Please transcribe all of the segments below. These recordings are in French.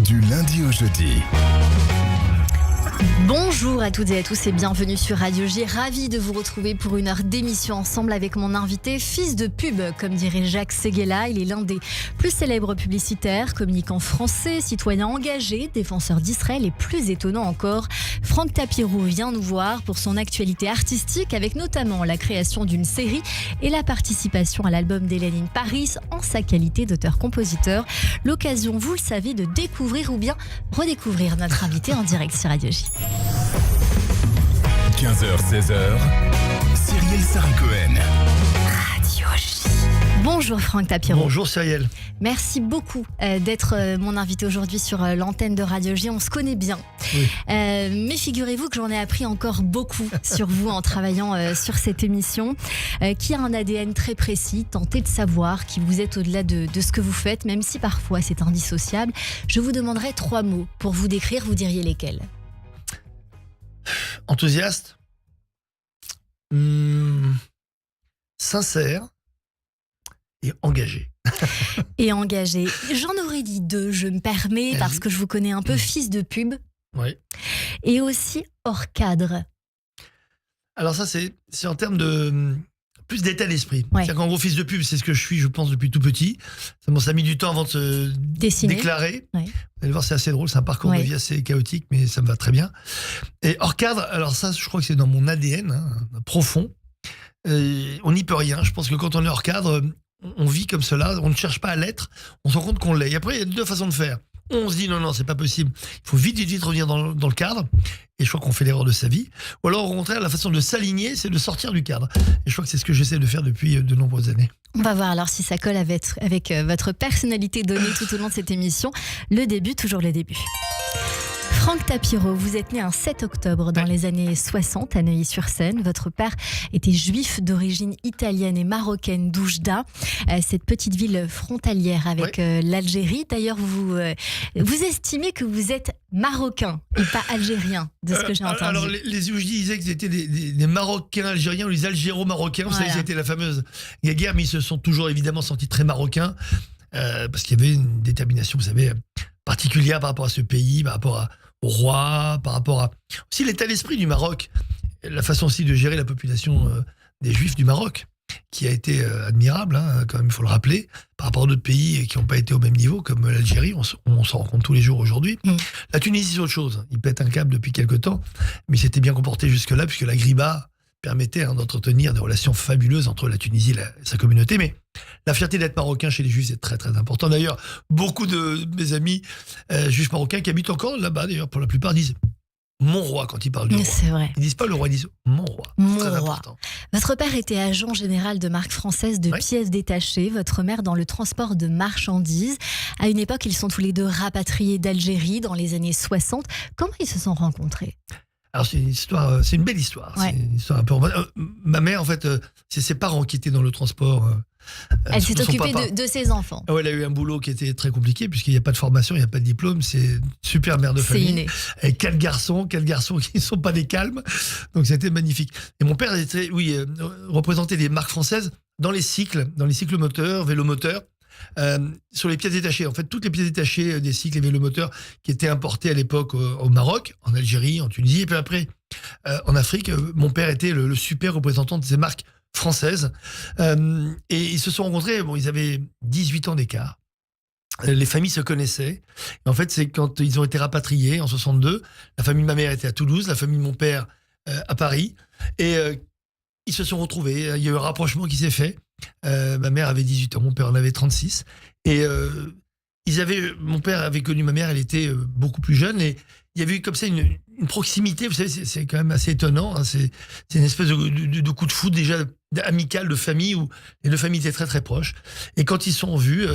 Du lundi au jeudi. Bonjour à toutes et à tous et bienvenue sur Radio J. Ravi de vous retrouver pour une heure d'émission ensemble avec mon invité, fils de pub, comme dirait Jacques Séguéla. Il est l'un des plus célèbres publicitaires, communicant français, citoyen engagé, défenseur d'Israël et plus étonnant encore, Franck Tapiro vient nous voir pour son actualité artistique avec notamment la création d'une série et la participation à l'album d'Hélène in Paris en sa qualité d'auteur-compositeur. L'occasion, vous le savez, de découvrir ou bien redécouvrir notre invité en direct sur Radio J. 15h-16h, Cyrielle Sarah-Cohen. Radio J. Bonjour Franck Tapiro. Bonjour Cyrielle. Merci beaucoup d'être mon invité aujourd'hui sur l'antenne de Radio J. On se connaît bien. Oui. Mais figurez-vous que j'en ai appris encore beaucoup sur vous en travaillant sur cette émission, qui a un ADN très précis, tenter de savoir qui vous êtes au-delà de ce que vous faites, même si parfois c'est indissociable. Je vous demanderai 3 mots pour vous décrire, vous diriez lesquels ? Enthousiaste, sincère et engagé. Et engagé. J'en aurais dit 2, je me permets, parce que je vous connais un peu, fils de pub. Oui. Et aussi hors cadre. Alors ça, c'est en termes de plus d'état d'esprit. Ouais. C'est-à-dire qu'en gros, fils de pub, c'est ce que je suis, je pense, depuis tout petit. Ça a mis du temps avant de se déclarer. Ouais. Vous allez voir, c'est assez drôle, c'est un parcours de vie assez chaotique, mais ça me va très bien. Et hors cadre, alors ça, je crois que c'est dans mon ADN, profond. On n'y peut rien. Je pense que quand on est hors cadre, on vit comme cela, on ne cherche pas à l'être, on se rend compte qu'on l'est. Et après, il y a 2 façons de faire. On se dit non, c'est pas possible. Il faut vite revenir dans le cadre. Et je crois qu'on fait l'erreur de sa vie. Ou alors, au contraire, la façon de s'aligner, c'est de sortir du cadre. Et je crois que c'est ce que j'essaie de faire depuis de nombreuses années. On va voir alors si ça colle avec votre personnalité donnée tout au long de cette émission. Le début, toujours le début. Franck Tapiro, vous êtes né un 7 octobre dans les années 60 à Neuilly-sur-Seine. Votre père était juif d'origine italienne et marocaine d'Oujda, cette petite ville frontalière avec l'Algérie. D'ailleurs, vous estimez que vous êtes marocain et pas algérien, de ce que j'ai entendu. Alors, les Oujdi disaient qu'ils étaient des Marocains algériens ou les Algéro-Marocains. Vous savez, c'était la fameuse guerre, mais ils se sont toujours évidemment sentis très marocains parce qu'il y avait une détermination, vous savez, particulière par rapport à ce pays, par rapport au roi, par rapport à aussi l'état d'esprit du Maroc, la façon aussi de gérer la population des Juifs du Maroc, qui a été admirable, quand même, il faut le rappeler, par rapport à d'autres pays qui n'ont pas été au même niveau, comme l'Algérie, on s'en rend compte tous les jours aujourd'hui. La Tunisie, c'est autre chose. Ils pètent un câble depuis quelque temps, mais ils s'étaient bien comportés jusque-là, puisque la Griba permettait d'entretenir des relations fabuleuses entre la Tunisie et sa communauté. Mais la fierté d'être marocain chez les Juifs, c'est très très important. D'ailleurs, beaucoup de mes amis juifs marocains qui habitent encore là-bas, d'ailleurs, pour la plupart, disent « mon roi » quand ils parlent du roi. C'est vrai. Ils disent pas le roi, ils disent « mon roi ». Très important. Votre père était agent général de marque française de pièces détachées, votre mère dans le transport de marchandises. À une époque, ils sont tous les 2 rapatriés d'Algérie dans les années 60. Comment ils se sont rencontrés ? Alors c'est une belle histoire. C'est une histoire un peu. Ma mère, en fait, c'est ses parents qui étaient dans le transport. Elle s'est occupée de ses enfants. Elle a eu un boulot qui était très compliqué puisqu'il n'y a pas de formation, il n'y a pas de diplôme. C'est une super mère de famille. C'est inné. Avec 4 garçons qui ne sont pas des calmes. Donc c'était magnifique. Et mon père représentait des marques françaises dans les cycles moteurs, vélomoteurs. Sur les pièces détachées, en fait, toutes les pièces détachées des cycles et vélomoteurs qui étaient importées à l'époque au Maroc, en Algérie, en Tunisie, et puis après en Afrique, mon père était le super représentant de ces marques françaises. Et ils se sont rencontrés, ils avaient 18 ans d'écart. Les familles se connaissaient. Et en fait, c'est quand ils ont été rapatriés en 62, la famille de ma mère était à Toulouse, la famille de mon père à Paris, et ils se sont retrouvés. Il y a eu un rapprochement qui s'est fait. Ma mère avait 18 ans, mon père en avait 36. Et mon père avait connu ma mère, elle était beaucoup plus jeune. Et il y avait eu comme ça une proximité. Vous savez, c'est quand même assez étonnant. C'est une espèce de coup de foudre déjà amical de famille où les 2 familles étaient très très proches. Et quand ils se sont vus,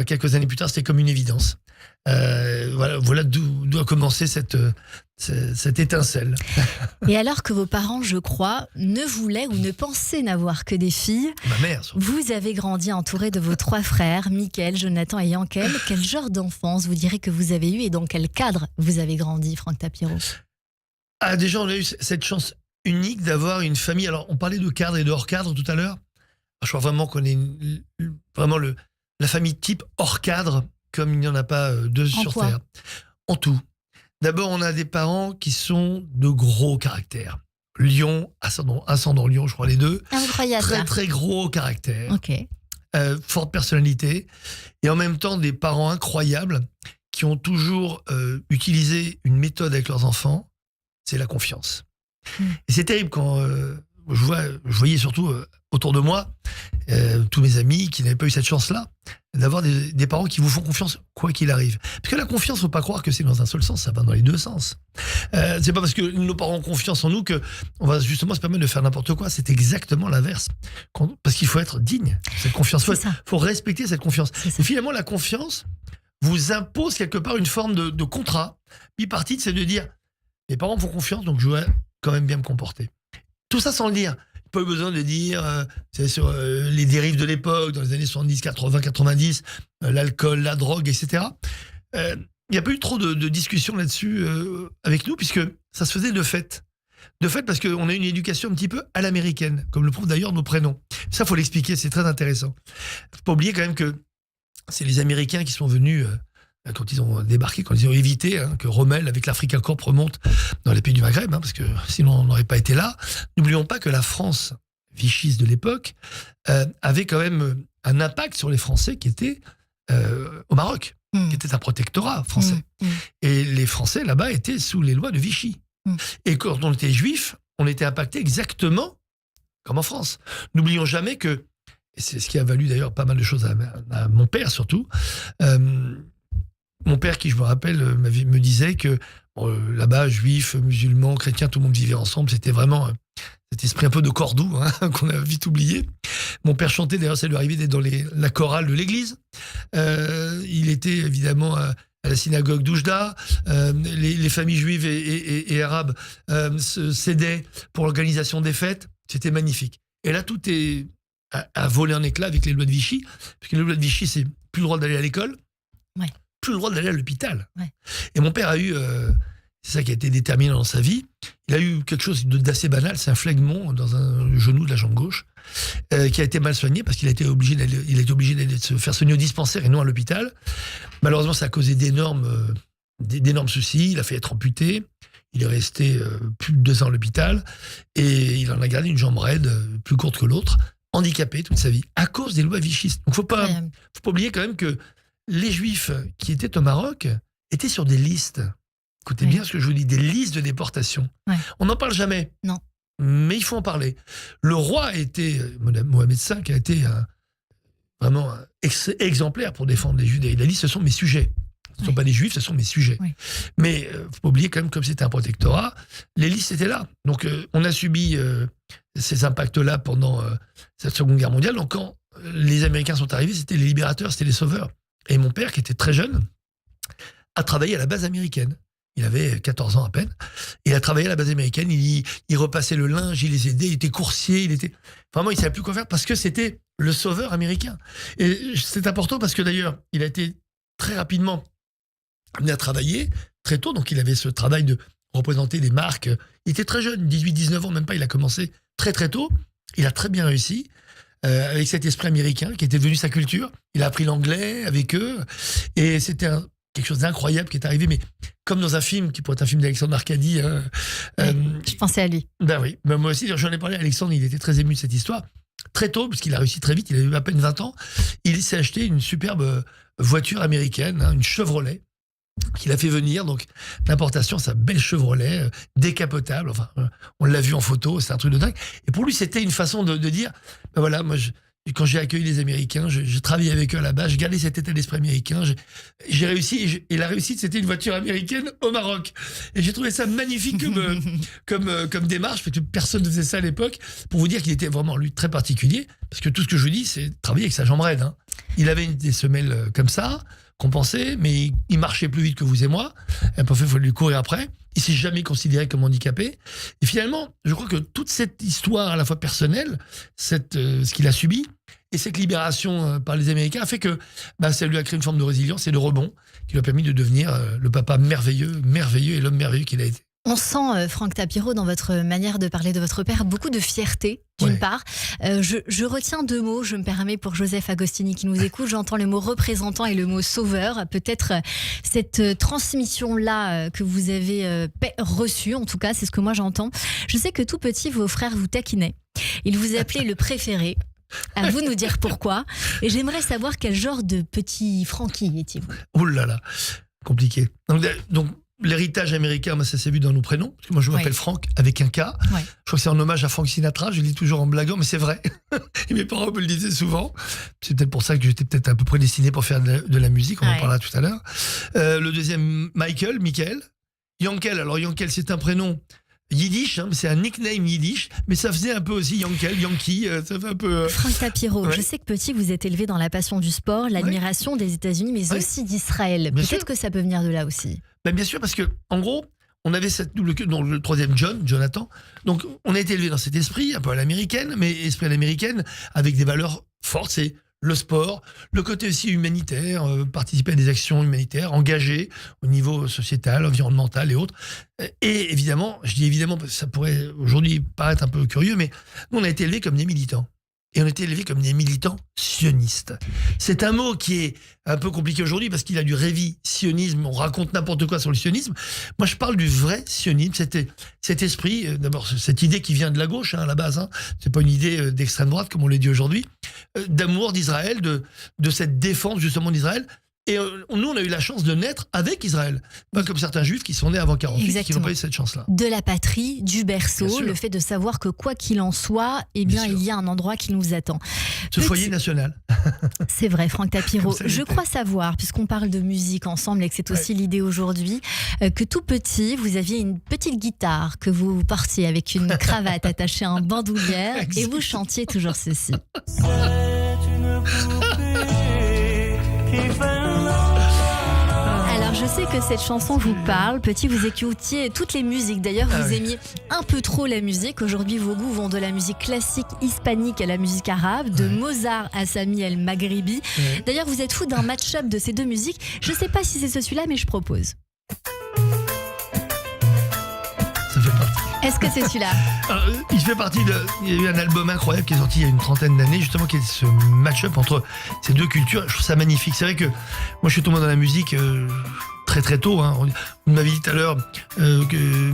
quelques années plus tard, c'était comme une évidence. Voilà d'où a commencé cette étincelle. Et alors que vos parents, je crois, ne voulaient ou ne pensaient n'avoir que des filles, ma mère, surtout. Vous avez grandi entouré de vos 3 frères, Mickaël, Jonathan et Yankel. Quel genre d'enfance vous direz que vous avez eu et dans quel cadre vous avez grandi, Franck Tapiro ? Déjà, on a eu cette chance unique d'avoir une famille. Alors, on parlait de cadre et de hors cadre tout à l'heure. Je crois vraiment qu'on est vraiment la famille type hors cadre comme il n'y en a pas deux sur quoi? Terre. En tout. D'abord, on a des parents qui sont de gros caractère. Lion, ascendant Lion, je crois les deux. Ah, vous croyez à Très, ça? très gros caractère. Ok. Forte personnalité. Et en même temps, des parents incroyables qui ont toujours utilisé une méthode avec leurs enfants, c'est la confiance. Et c'est terrible quand je voyais surtout autour de moi tous mes amis qui n'avaient pas eu cette chance-là d'avoir des parents qui vous font confiance quoi qu'il arrive. Parce que la confiance, faut pas croire que c'est dans un seul sens, ça va dans les deux sens. C'est pas parce que nos parents ont confiance en nous que on va justement se permettre de faire n'importe quoi. C'est exactement l'inverse. Parce qu'il faut être digne de cette confiance. Faut respecter cette confiance. Et finalement, la confiance vous impose quelque part une forme de contrat bipartite, c'est de dire mes parents me font confiance, donc je dois quand même bien me comporter. Tout ça sans le dire. Pas eu besoin de dire c'est sur les dérives de l'époque, dans les années 70, 80, 90, l'alcool, la drogue, etc. Il n'y a pas eu trop de discussions là-dessus avec nous, puisque ça se faisait de fait. De fait, parce qu'on a une éducation un petit peu à l'américaine, comme le prouvent d'ailleurs nos prénoms. Ça, faut l'expliquer, c'est très intéressant. Faut pas oublier quand même que c'est les Américains qui sont venus... quand ils ont débarqué, quand ils ont évité que Rommel, avec l'Africa Corp, remonte dans les pays du Maghreb, parce que sinon on n'aurait pas été là. N'oublions pas que la France vichyste de l'époque avait quand même un impact sur les Français qui étaient au Maroc, qui était un protectorat français. Et les Français, là-bas, étaient sous les lois de Vichy. Et quand on était juif, on était impacté exactement comme en France. N'oublions jamais que, et c'est ce qui a valu d'ailleurs pas mal de choses à mon père surtout, mon père, qui je me rappelle, me disait que là-bas, juifs, musulmans, chrétiens, tout le monde vivait ensemble. C'était vraiment cet esprit un peu de Cordoue qu'on a vite oublié. Mon père chantait, d'ailleurs, ça lui arrivait d'être dans la chorale de l'église. Il était évidemment à la synagogue d'Oujda. Les familles juives et arabes se cédaient pour l'organisation des fêtes. C'était magnifique. Et là, tout est à voler en éclats avec les lois de Vichy. Parce que les lois de Vichy, c'est plus le droit d'aller à l'école. Ouais. Plus le droit d'aller à l'hôpital. Ouais. Et mon père a eu, c'est ça qui a été déterminant dans sa vie, il a eu quelque chose d'assez banal, c'est un phlegmon dans un genou de la jambe gauche, qui a été mal soigné parce qu'il a été obligé d'aller se faire soigner au dispensaire et non à l'hôpital. Malheureusement, ça a causé d'énormes soucis, il a fait être amputé, il est resté plus de 2 ans à l'hôpital, et il en a gardé une jambe raide, plus courte que l'autre, handicapé toute sa vie, à cause des lois vichistes. Donc faut pas oublier quand même que les Juifs qui étaient au Maroc étaient sur des listes. Écoutez bien ce que je vous dis, des listes de déportation. Ouais. On n'en parle jamais. Non. Mais il faut en parler. Le roi a été, Mohamed V a été vraiment exemplaire pour défendre les Juifs. Il a dit, ce sont mes sujets. Ce ne sont pas des Juifs, ce sont mes sujets. Ouais. Mais il ne faut pas oublier quand même, comme c'était un protectorat, les listes étaient là. Donc on a subi ces impacts-là pendant cette Seconde Guerre mondiale. Donc quand les Américains sont arrivés, c'était les libérateurs, c'était les sauveurs. Et mon père, qui était très jeune, a travaillé à la base américaine. Il avait 14 ans à peine. Il a travaillé à la base américaine. Il repassait le linge, il les aidait, il était coursier. Vraiment, il ne savait plus quoi faire parce que c'était le sauveur américain. Et c'est important parce que d'ailleurs, il a été très rapidement amené à travailler, très tôt. Donc, il avait ce travail de représenter des marques. Il était très jeune, 18-19 ans, même pas. Il a commencé très, très tôt. Il a très bien réussi. Avec cet esprit américain qui était devenu sa culture. Il a appris l'anglais avec eux. Et c'était quelque chose d'incroyable qui est arrivé, mais comme dans un film qui pourrait être un film d'Alexandre Arcadi. Je pensais à lui. Ben oui, ben moi aussi, j'en ai parlé à Alexandre, il était très ému de cette histoire. Très tôt, parce qu'il a réussi très vite, il a eu à peine 20 ans, il s'est acheté une superbe voiture américaine, une Chevrolet, qu'il a fait venir, donc d'importation, sa belle Chevrolet, décapotable, enfin, on l'a vu en photo, c'est un truc de dingue. Et pour lui, c'était une façon de dire, ben voilà, moi, quand j'ai accueilli les Américains, je travaillais avec eux à la base, je gardais cet état d'esprit américain, j'ai réussi, et la réussite, c'était une voiture américaine au Maroc. Et j'ai trouvé ça magnifique comme démarche, parce que personne ne faisait ça à l'époque, pour vous dire qu'il était vraiment, lui, très particulier, parce que tout ce que je vous dis, c'est travailler avec sa jambe raide. Hein. Il avait des semelles comme ça, compensées, mais il marchait plus vite que vous et moi, parfois il fallait lui courir après. Il s'est jamais considéré comme handicapé. Et finalement, je crois que toute cette histoire à la fois personnelle, ce qu'il a subi, et cette libération par les Américains a fait que ça lui a créé une forme de résilience et de rebond qui lui a permis de devenir le papa merveilleux et l'homme merveilleux qu'il a été. On sent, Franck Tapiro, dans votre manière de parler de votre père, beaucoup de fierté, d'une Ouais. part. Je retiens 2 mots, je me permets, pour Joseph Agostini qui nous écoute. J'entends le mot représentant et le mot sauveur. Peut-être cette transmission-là que vous avez reçue, en tout cas, c'est ce que moi j'entends. Je sais que tout petit, vos frères vous taquinaient. Ils vous appelaient le préféré. À vous de nous dire pourquoi. Et j'aimerais savoir quel genre de petit Francky étiez-vous. Oh là là, compliqué. Donc, l'héritage américain, ça s'est vu dans nos prénoms. Parce que moi, je m'appelle Ouais. Franck avec un K. Ouais. Je crois que c'est en hommage à Frank Sinatra. Je le dis toujours en blaguant, mais c'est vrai. Et mes parents me le disaient souvent. C'est peut-être pour ça que j'étais peut-être un peu prédestiné pour faire de la musique. On en Ouais. parlera tout à l'heure. Le deuxième, Michael. Yankel. Alors, Yankel, c'est un prénom yiddish, hein, mais c'est un nickname yiddish. Mais ça faisait un peu aussi Yankel, Yankee. Ça fait un peu. Franck Tapiro, Ouais. je sais que petit, vous êtes élevé dans la passion du sport, l'admiration des États-Unis, mais Ouais. aussi d'Israël. Bien Peut-être sûr. que ça peut venir de là aussi. Ben bien sûr, parce que en gros, on avait cette double queue, donc le troisième Jonathan. Donc on a été élevé dans cet esprit, un peu à l'américaine, mais esprit à l'américaine, avec des valeurs fortes, c'est le sport, le côté aussi humanitaire, participer à des actions humanitaires, engagées au niveau sociétal, environnemental et autres. Et évidemment, je dis évidemment, parce que ça pourrait aujourd'hui paraître un peu curieux, mais nous on a été élevés comme des militants. Et on a été élevés comme des militants sionistes. C'est un mot qui est un peu compliqué aujourd'hui parce qu'il a du révisionnisme, on raconte n'importe quoi sur le sionisme. Moi, je parle du vrai sionisme, cet esprit, d'abord cette idée qui vient de la gauche, à la base, hein. C'est pas une idée d'extrême droite comme on l'a dit aujourd'hui, d'amour d'Israël, de cette défense justement d'Israël. Et nous, on a eu la chance de naître avec Israël. Pas comme certains juifs qui sont nés avant 48, qui Exactement. n'ont pas eu cette chance-là. De la patrie, du Bien berceau, sûr. le fait de savoir que quoi qu'il en soit, eh Bien bien, sûr. il y a un endroit qui nous attend. Ce foyer national. C'est vrai, Franck Tapiro. Comme ça, Je j'étais. crois savoir, puisqu'on parle de musique ensemble et que c'est aussi l'idée aujourd'hui, que tout petit, vous aviez une petite guitare que vous portiez avec une cravate attachée à un bandoulière et Exact. vous chantiez toujours ceci. C'est une poupée qui fait Alors, je sais que cette chanson vous parle. Petit, vous écoutiez toutes les musiques. D'ailleurs, Ah vous oui. aimiez un peu trop la musique. Aujourd'hui, vos goûts vont de la musique classique hispanique à la musique arabe, de Mozart à Sami El Maghribi. Ouais. D'ailleurs, vous êtes fou d'un match-up de ces deux musiques. Je sais pas si c'est celui-là, mais je propose. Ça fait partie. Est-ce que c'est celui-là? Alors, il fait partie de. Il y a eu un album incroyable qui est sorti il y a une trentaine d'années, justement, qui est ce match-up entre ces deux cultures. Je trouve ça magnifique. C'est vrai que moi, je suis tombé dans la musique très très tôt. Hein. On m'avait dit tout à l'heure que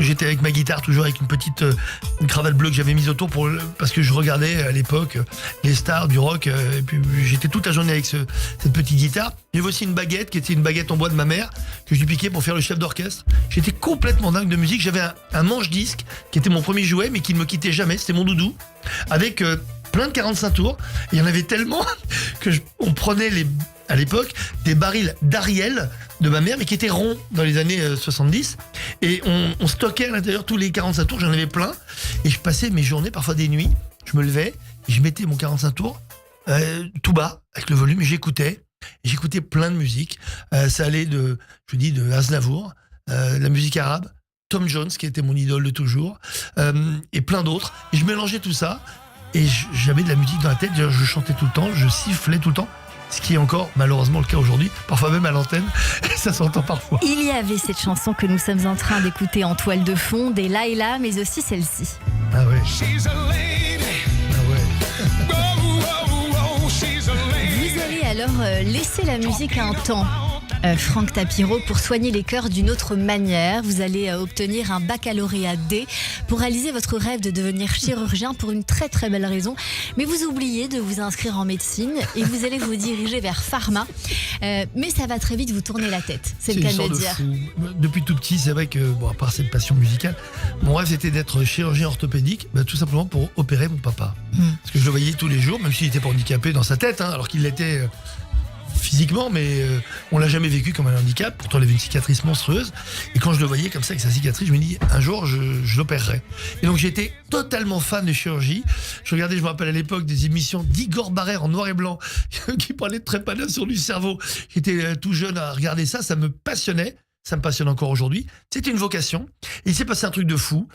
j'étais avec ma guitare, toujours avec une cravate bleue que j'avais mise autour parce que je regardais à l'époque les stars du rock. Et puis j'étais toute la journée avec cette petite guitare. Il y avait aussi une baguette qui était une baguette en bois de ma mère que je lui piquais pour faire le chef d'orchestre. J'étais complètement dingue de musique. J'avais un manche-disque qui était mon premier jouet mais qui ne me quittait jamais. C'était mon doudou avec plein de 45 tours. Et il y en avait tellement que on prenait à l'époque des barils d'Ariel de ma mère mais qui étaient ronds dans les années 70 et on stockait à l'intérieur tous les 45 tours. J'en avais plein et je passais mes journées, parfois des nuits. Je me levais et je mettais mon 45 tours tout bas avec le volume et j'écoutais. Et j'écoutais plein de musique. Ça allait de Aznavour, la musique arabe, Tom Jones qui était mon idole de toujours, et plein d'autres. Et je mélangeais tout ça et j'avais de la musique dans la tête. Je chantais tout le temps, je sifflais tout le temps. Ce qui est encore malheureusement le cas aujourd'hui, parfois même à l'antenne, ça s'entend parfois. Il y avait cette chanson que nous sommes en train d'écouter en toile de fond, des Laila, mais aussi celle-ci. Ah ouais, She's a lady. ah ouais. Oh, oh, oh, she's a lady. Vous allez alors laisser la musique un temps, Franck Tapiro, pour soigner les cœurs d'une autre manière. Vous allez obtenir un baccalauréat D pour réaliser votre rêve de devenir chirurgien pour une très très belle raison. Mais vous oubliez de vous inscrire en médecine et vous allez vous diriger vers pharma. Mais ça va très vite vous tourner la tête, c'est le une cas de sorte le dire. fou. Depuis tout petit, c'est vrai que, bon, à part cette passion musicale, mon rêve c'était d'être chirurgien orthopédique, tout simplement pour opérer mon papa. Parce que je le voyais tous les jours, même s'il était pas handicapé dans sa tête, hein, alors qu'il l'était physiquement, mais on l'a jamais vécu comme un handicap. Pourtant, il avait une cicatrice monstrueuse. Et quand je le voyais comme ça avec sa cicatrice, je me dis un jour, je l'opérerai. Et donc, j'étais totalement fan de chirurgie. Je regardais, je me rappelle à l'époque, des émissions d'Igor Barrère en noir et blanc qui parlait de trépanation du cerveau. J'étais tout jeune à regarder ça, ça me passionnait. Ça me passionne encore aujourd'hui. C'était une vocation. Et il s'est passé un truc de fou.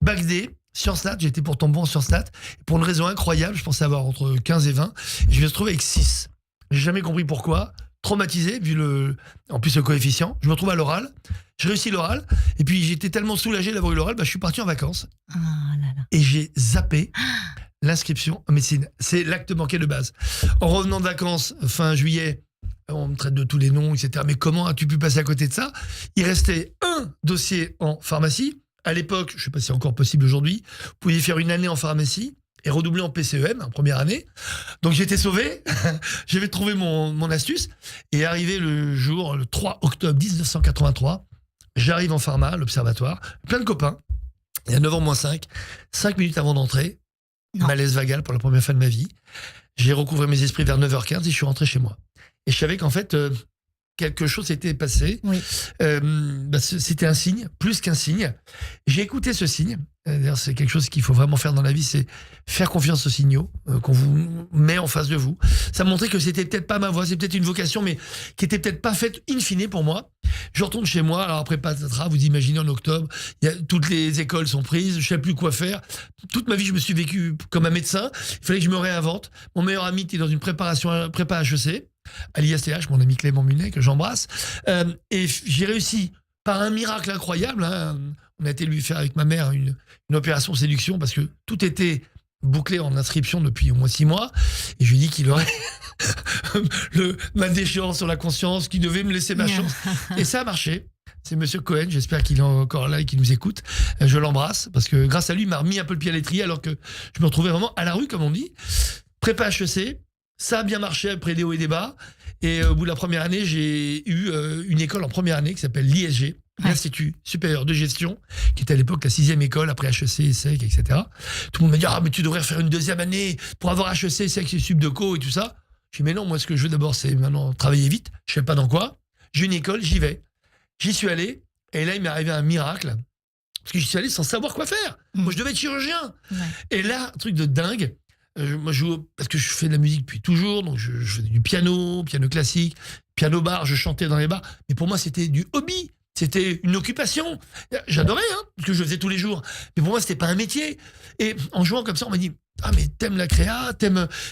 Bac D, Sciences Nat, j'étais pourtant bon en Sciences Nat. Pour une raison incroyable, je pensais avoir entre 15 et 20. Et je me suis retrouvé avec 6. J'ai jamais compris pourquoi. traumatisé, en plus le coefficient. Je me retrouve à l'oral. Je réussis l'oral. Et puis, j'étais tellement soulagé d'avoir eu l'oral, je suis parti en vacances. Ah là là. Et j'ai zappé l'inscription en médecine. C'est l'acte manqué de base. En revenant de vacances, fin juillet, on me traite de tous les noms, etc. Mais comment as-tu pu passer à côté de ça ? Il restait un dossier en pharmacie. À l'époque, je ne sais pas si c'est encore possible aujourd'hui, vous pouviez faire une année en pharmacie et redoubler en PCEM en première année. Donc j'étais sauvé, j'avais trouvé mon astuce. Et arrivé le 3 octobre 1983, j'arrive en pharma, à l'observatoire, plein de copains. Et à 9h moins 5 minutes avant d'entrer, Non. malaise vagal pour la première fois de ma vie. J'ai recouvré mes esprits vers 9h15 et je suis rentré chez moi. Et je savais qu'en fait, quelque chose s'était passé. Oui. C'était un signe, plus qu'un signe. J'ai écouté ce signe. D'ailleurs, c'est quelque chose qu'il faut vraiment faire dans la vie, c'est faire confiance aux signaux qu'on vous met en face de vous. Ça montrait que c'était peut-être pas ma voie, c'est peut-être une vocation, mais qui était peut-être pas faite in fine pour moi. Je retourne chez moi, alors après patatras, vous imaginez en octobre, toutes les écoles sont prises, je sais plus quoi faire. Toute ma vie, je me suis vécu comme un médecin. Il fallait que je me réinvente. Mon meilleur ami était dans une prépa HEC, à l'ISTH, mon ami Clément Munet, que j'embrasse. Et j'ai réussi, par un miracle incroyable, hein, on a été lui faire avec ma mère une opération séduction parce que tout était bouclé en inscription depuis au moins 6 mois. Et je lui ai dit qu'il aurait ma déchéance sur la conscience, qu'il devait me laisser ma chance. Et ça a marché. C'est Monsieur Cohen, j'espère qu'il est encore là et qu'il nous écoute. Je l'embrasse parce que grâce à lui, il m'a remis un peu le pied à l'étrier alors que je me retrouvais vraiment à la rue, comme on dit. Prépa HEC, ça a bien marché après des hauts et des bas. Et au bout de la première année, j'ai eu une école en première année qui s'appelle l'ISG, l'Institut supérieur de gestion, qui était à l'époque la 6e école, après HEC, ESSEC, etc. Tout le monde m'a dit « Ah, mais tu devrais faire une deuxième année pour avoir HEC, ESSEC, et Subdeco et tout ça. » Je dis « Mais non, moi, ce que je veux d'abord, c'est maintenant travailler vite. Je sais pas dans quoi. J'ai une école, j'y vais. » J'y suis allé, et là, il m'est arrivé un miracle. Parce que j'y suis allé sans savoir quoi faire. Moi, je devais être chirurgien. Ouais. Et là, un truc de dingue. Moi, je joue parce que je fais de la musique depuis toujours, donc je faisais du piano classique, piano bar, je chantais dans les bars. Mais pour moi, c'était du hobby, c'était une occupation. J'adorais, parce que je le faisais tous les jours. Mais pour moi, c'était pas un métier. Et en jouant comme ça, on m'a dit « Ah, mais t'aimes la créa,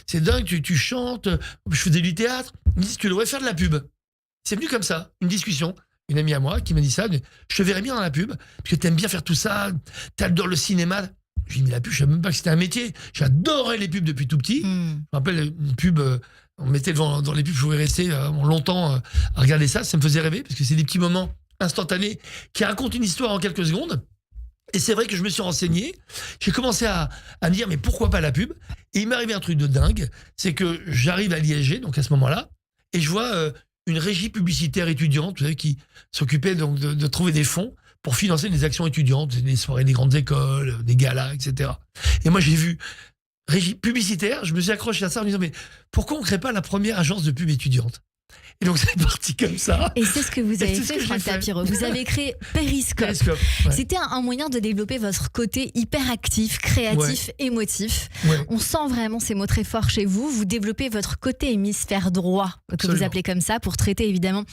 c'est dingue, tu chantes. » Je faisais du théâtre. Ils me disent « Tu devrais faire de la pub. » C'est venu comme ça, une discussion. Une amie à moi qui m'a dit ça, je te verrais bien dans la pub, parce que t'aimes bien faire tout ça, t'adores le cinéma. Je lui ai dit, mais la pub, je savais même pas que c'était un métier. J'adorais les pubs depuis tout petit. Je me rappelle une pub, on mettait dans les pubs, je pouvais rester longtemps à regarder ça. Ça me faisait rêver, parce que c'est des petits moments instantanés qui racontent une histoire en quelques secondes. Et c'est vrai que je me suis renseigné. J'ai commencé à me dire, mais pourquoi pas la pub ? Et il m'est arrivé un truc de dingue, c'est que j'arrive à l'ISG, donc à ce moment-là, et je vois une régie publicitaire étudiante, vous savez, qui s'occupait donc de trouver des fonds pour financer des actions étudiantes, des soirées des grandes écoles, des galas, etc. Et moi, j'ai vu régie publicitaire, je me suis accroché à ça en me disant, mais pourquoi on ne crée pas la première agence de pub étudiante ? Et donc, c'est parti comme ça. Et c'est ce que vous avez c'est ce fait, que Franck j'ai fait. Tapiro. Vous avez créé Periscope. Periscope, ouais. C'était un moyen de développer votre côté hyper actif, créatif, émotif. Ouais. On sent vraiment ces mots très forts chez vous. Vous développez votre côté hémisphère droit, que Absolument. vous appelez comme ça, pour traiter évidemment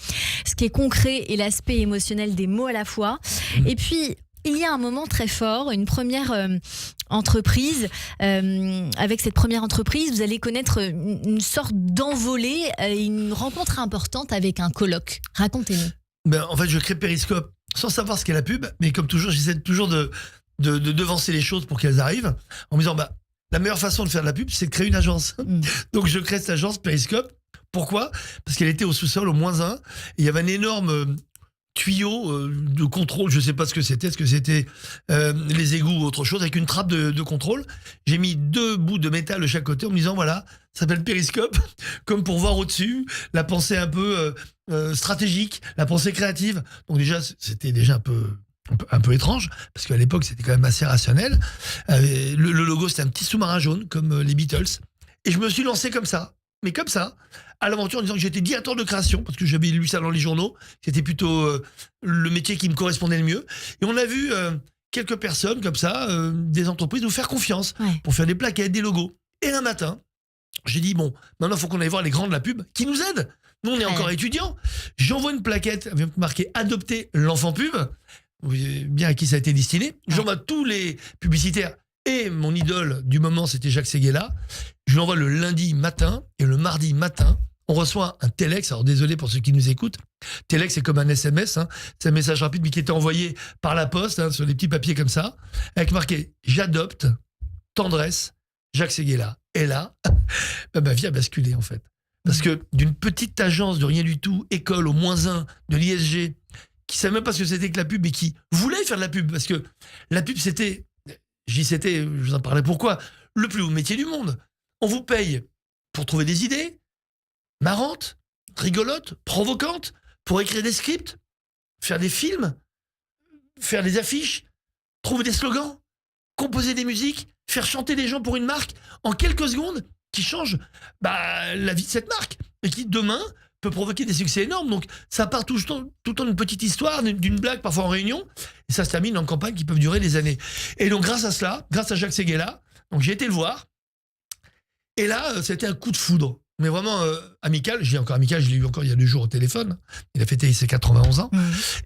ce qui est concret et l'aspect émotionnel des mots à la fois. Et puis, il y a un moment très fort, une première entreprise. Avec cette première entreprise, vous allez connaître une sorte d'envolée, une rencontre importante avec un colloque. Racontez-nous. En fait, je crée Periscope sans savoir ce qu'est la pub, mais comme toujours, j'essaie toujours de devancer les choses pour qu'elles arrivent, en me disant, la meilleure façon de faire de la pub, c'est de créer une agence. Donc, je crée cette agence Periscope. Pourquoi ? Parce qu'elle était au sous-sol, au -1, et il y avait un énorme tuyau de contrôle, je ne sais pas ce que c'était. Est-ce que c'était les égouts ou autre chose, avec une trappe de contrôle. J'ai mis 2 bouts de métal de chaque côté en me disant, voilà, ça s'appelle Periscope, comme pour voir au-dessus, la pensée un peu stratégique, la pensée créative. Donc déjà, c'était déjà un peu étrange, parce qu'à l'époque, c'était quand même assez rationnel. Le logo, c'était un petit sous-marin jaune, comme les Beatles. Et je me suis lancé comme ça. Mais comme ça, à l'aventure, en disant que j'étais directeur de création, parce que j'avais lu ça dans les journaux, c'était plutôt le métier qui me correspondait le mieux. Et on a vu quelques personnes comme ça, des entreprises, nous faire confiance pour faire des plaquettes, des logos. Et un matin, j'ai dit, maintenant, il faut qu'on aille voir les grands de la pub qui nous aident. Nous, on est encore étudiants. J'envoie une plaquette avec marqué « Adopter l'enfant pub ». Vous voyez bien à qui ça a été destiné. J'envoie tous les publicitaires. Et mon idole du moment, c'était Jacques Séguéla. Je lui envoie le lundi matin et le mardi matin, on reçoit un Telex. Alors désolé pour ceux qui nous écoutent. Telex, c'est comme un SMS. Hein. C'est un message rapide, mais qui était envoyé par la poste, hein, sur des petits papiers comme ça, avec marqué « J'adopte, tendresse, Jacques Séguéla ». Et là, ma vie a basculé en fait. Parce que d'une petite agence de rien du tout, école au -1 de l'ISG, qui ne savait même pas ce que c'était que la pub et qui voulait faire de la pub, parce que la pub c'était, je vous en parlais pourquoi, le plus haut métier du monde. On vous paye pour trouver des idées marrantes, rigolotes, provocantes, pour écrire des scripts, faire des films, faire des affiches, trouver des slogans, composer des musiques, faire chanter les gens pour une marque en quelques secondes qui change la vie de cette marque et qui demain peut provoquer des succès énormes. Donc ça part tout le temps d'une petite histoire, d'une blague parfois en réunion, et ça se termine en campagne qui peuvent durer des années. Et donc grâce à cela, grâce à Jacques Séguéla, donc j'ai été le voir, et là c'était un coup de foudre, mais vraiment amical. J'ai encore amical, je l'ai eu encore il y a 2 jours au téléphone. Il a fêté ses 91 ans.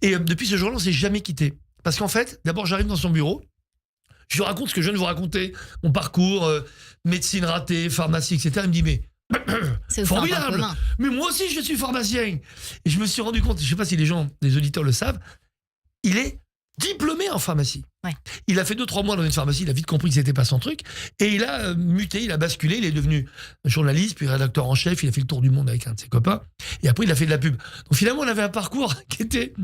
Et depuis ce jour-là, on s'est jamais quitté. Parce qu'en fait, d'abord j'arrive dans son bureau, je lui raconte ce que je viens de vous raconter, mon parcours, médecine ratée, pharmacie, etc. Il me dit, mais C'est formidable, mais moi aussi je suis pharmacien. Et je me suis rendu compte, je ne sais pas si les auditeurs le savent, il est diplômé en pharmacie. Ouais. Il a fait 2-3 mois dans une pharmacie, il a vite compris que c'était pas son truc, et il a muté, il a basculé, il est devenu journaliste, puis rédacteur en chef, il a fait le tour du monde avec un de ses copains, et après il a fait de la pub. Donc finalement on avait un parcours qui était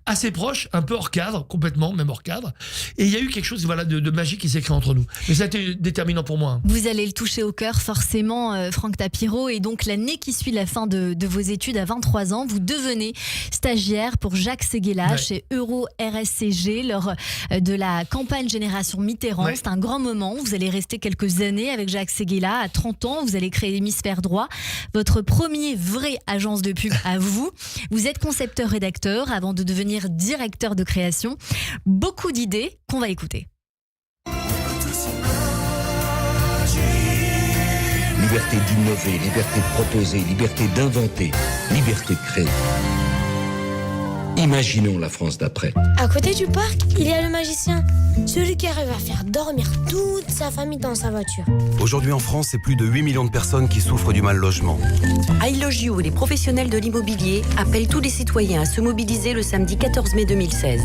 assez proche, un peu hors cadre, complètement, même hors cadre, et il y a eu quelque chose de magique qui s'est créé entre nous. Mais ça a été déterminant pour moi. Vous allez le toucher au cœur forcément, Franck Tapiro, et donc l'année qui suit la fin de vos études à 23 ans, vous devenez stagiaire pour Jacques Séguéla chez Euro RSCG lors de la campagne Génération Mitterrand. Ouais. C'est un grand moment. Vous allez rester quelques années avec Jacques Séguéla. À 30 ans, vous allez créer Hémisphère Droit, votre premier vrai agence de pub à vous. Vous êtes concepteur-rédacteur avant de devenir directeur de création. Beaucoup d'idées qu'on va écouter. Liberté d'innover, liberté de proposer, liberté d'inventer, liberté de créer. Imaginons la France d'après. À côté du parc, il y a le magicien. Celui qui arrive à faire dormir toute sa famille dans sa voiture. Aujourd'hui en France, c'est plus de 8 millions de personnes qui souffrent du mal logement. iLogio et les professionnels de l'immobilier appellent tous les citoyens à se mobiliser le samedi 14 mai 2016.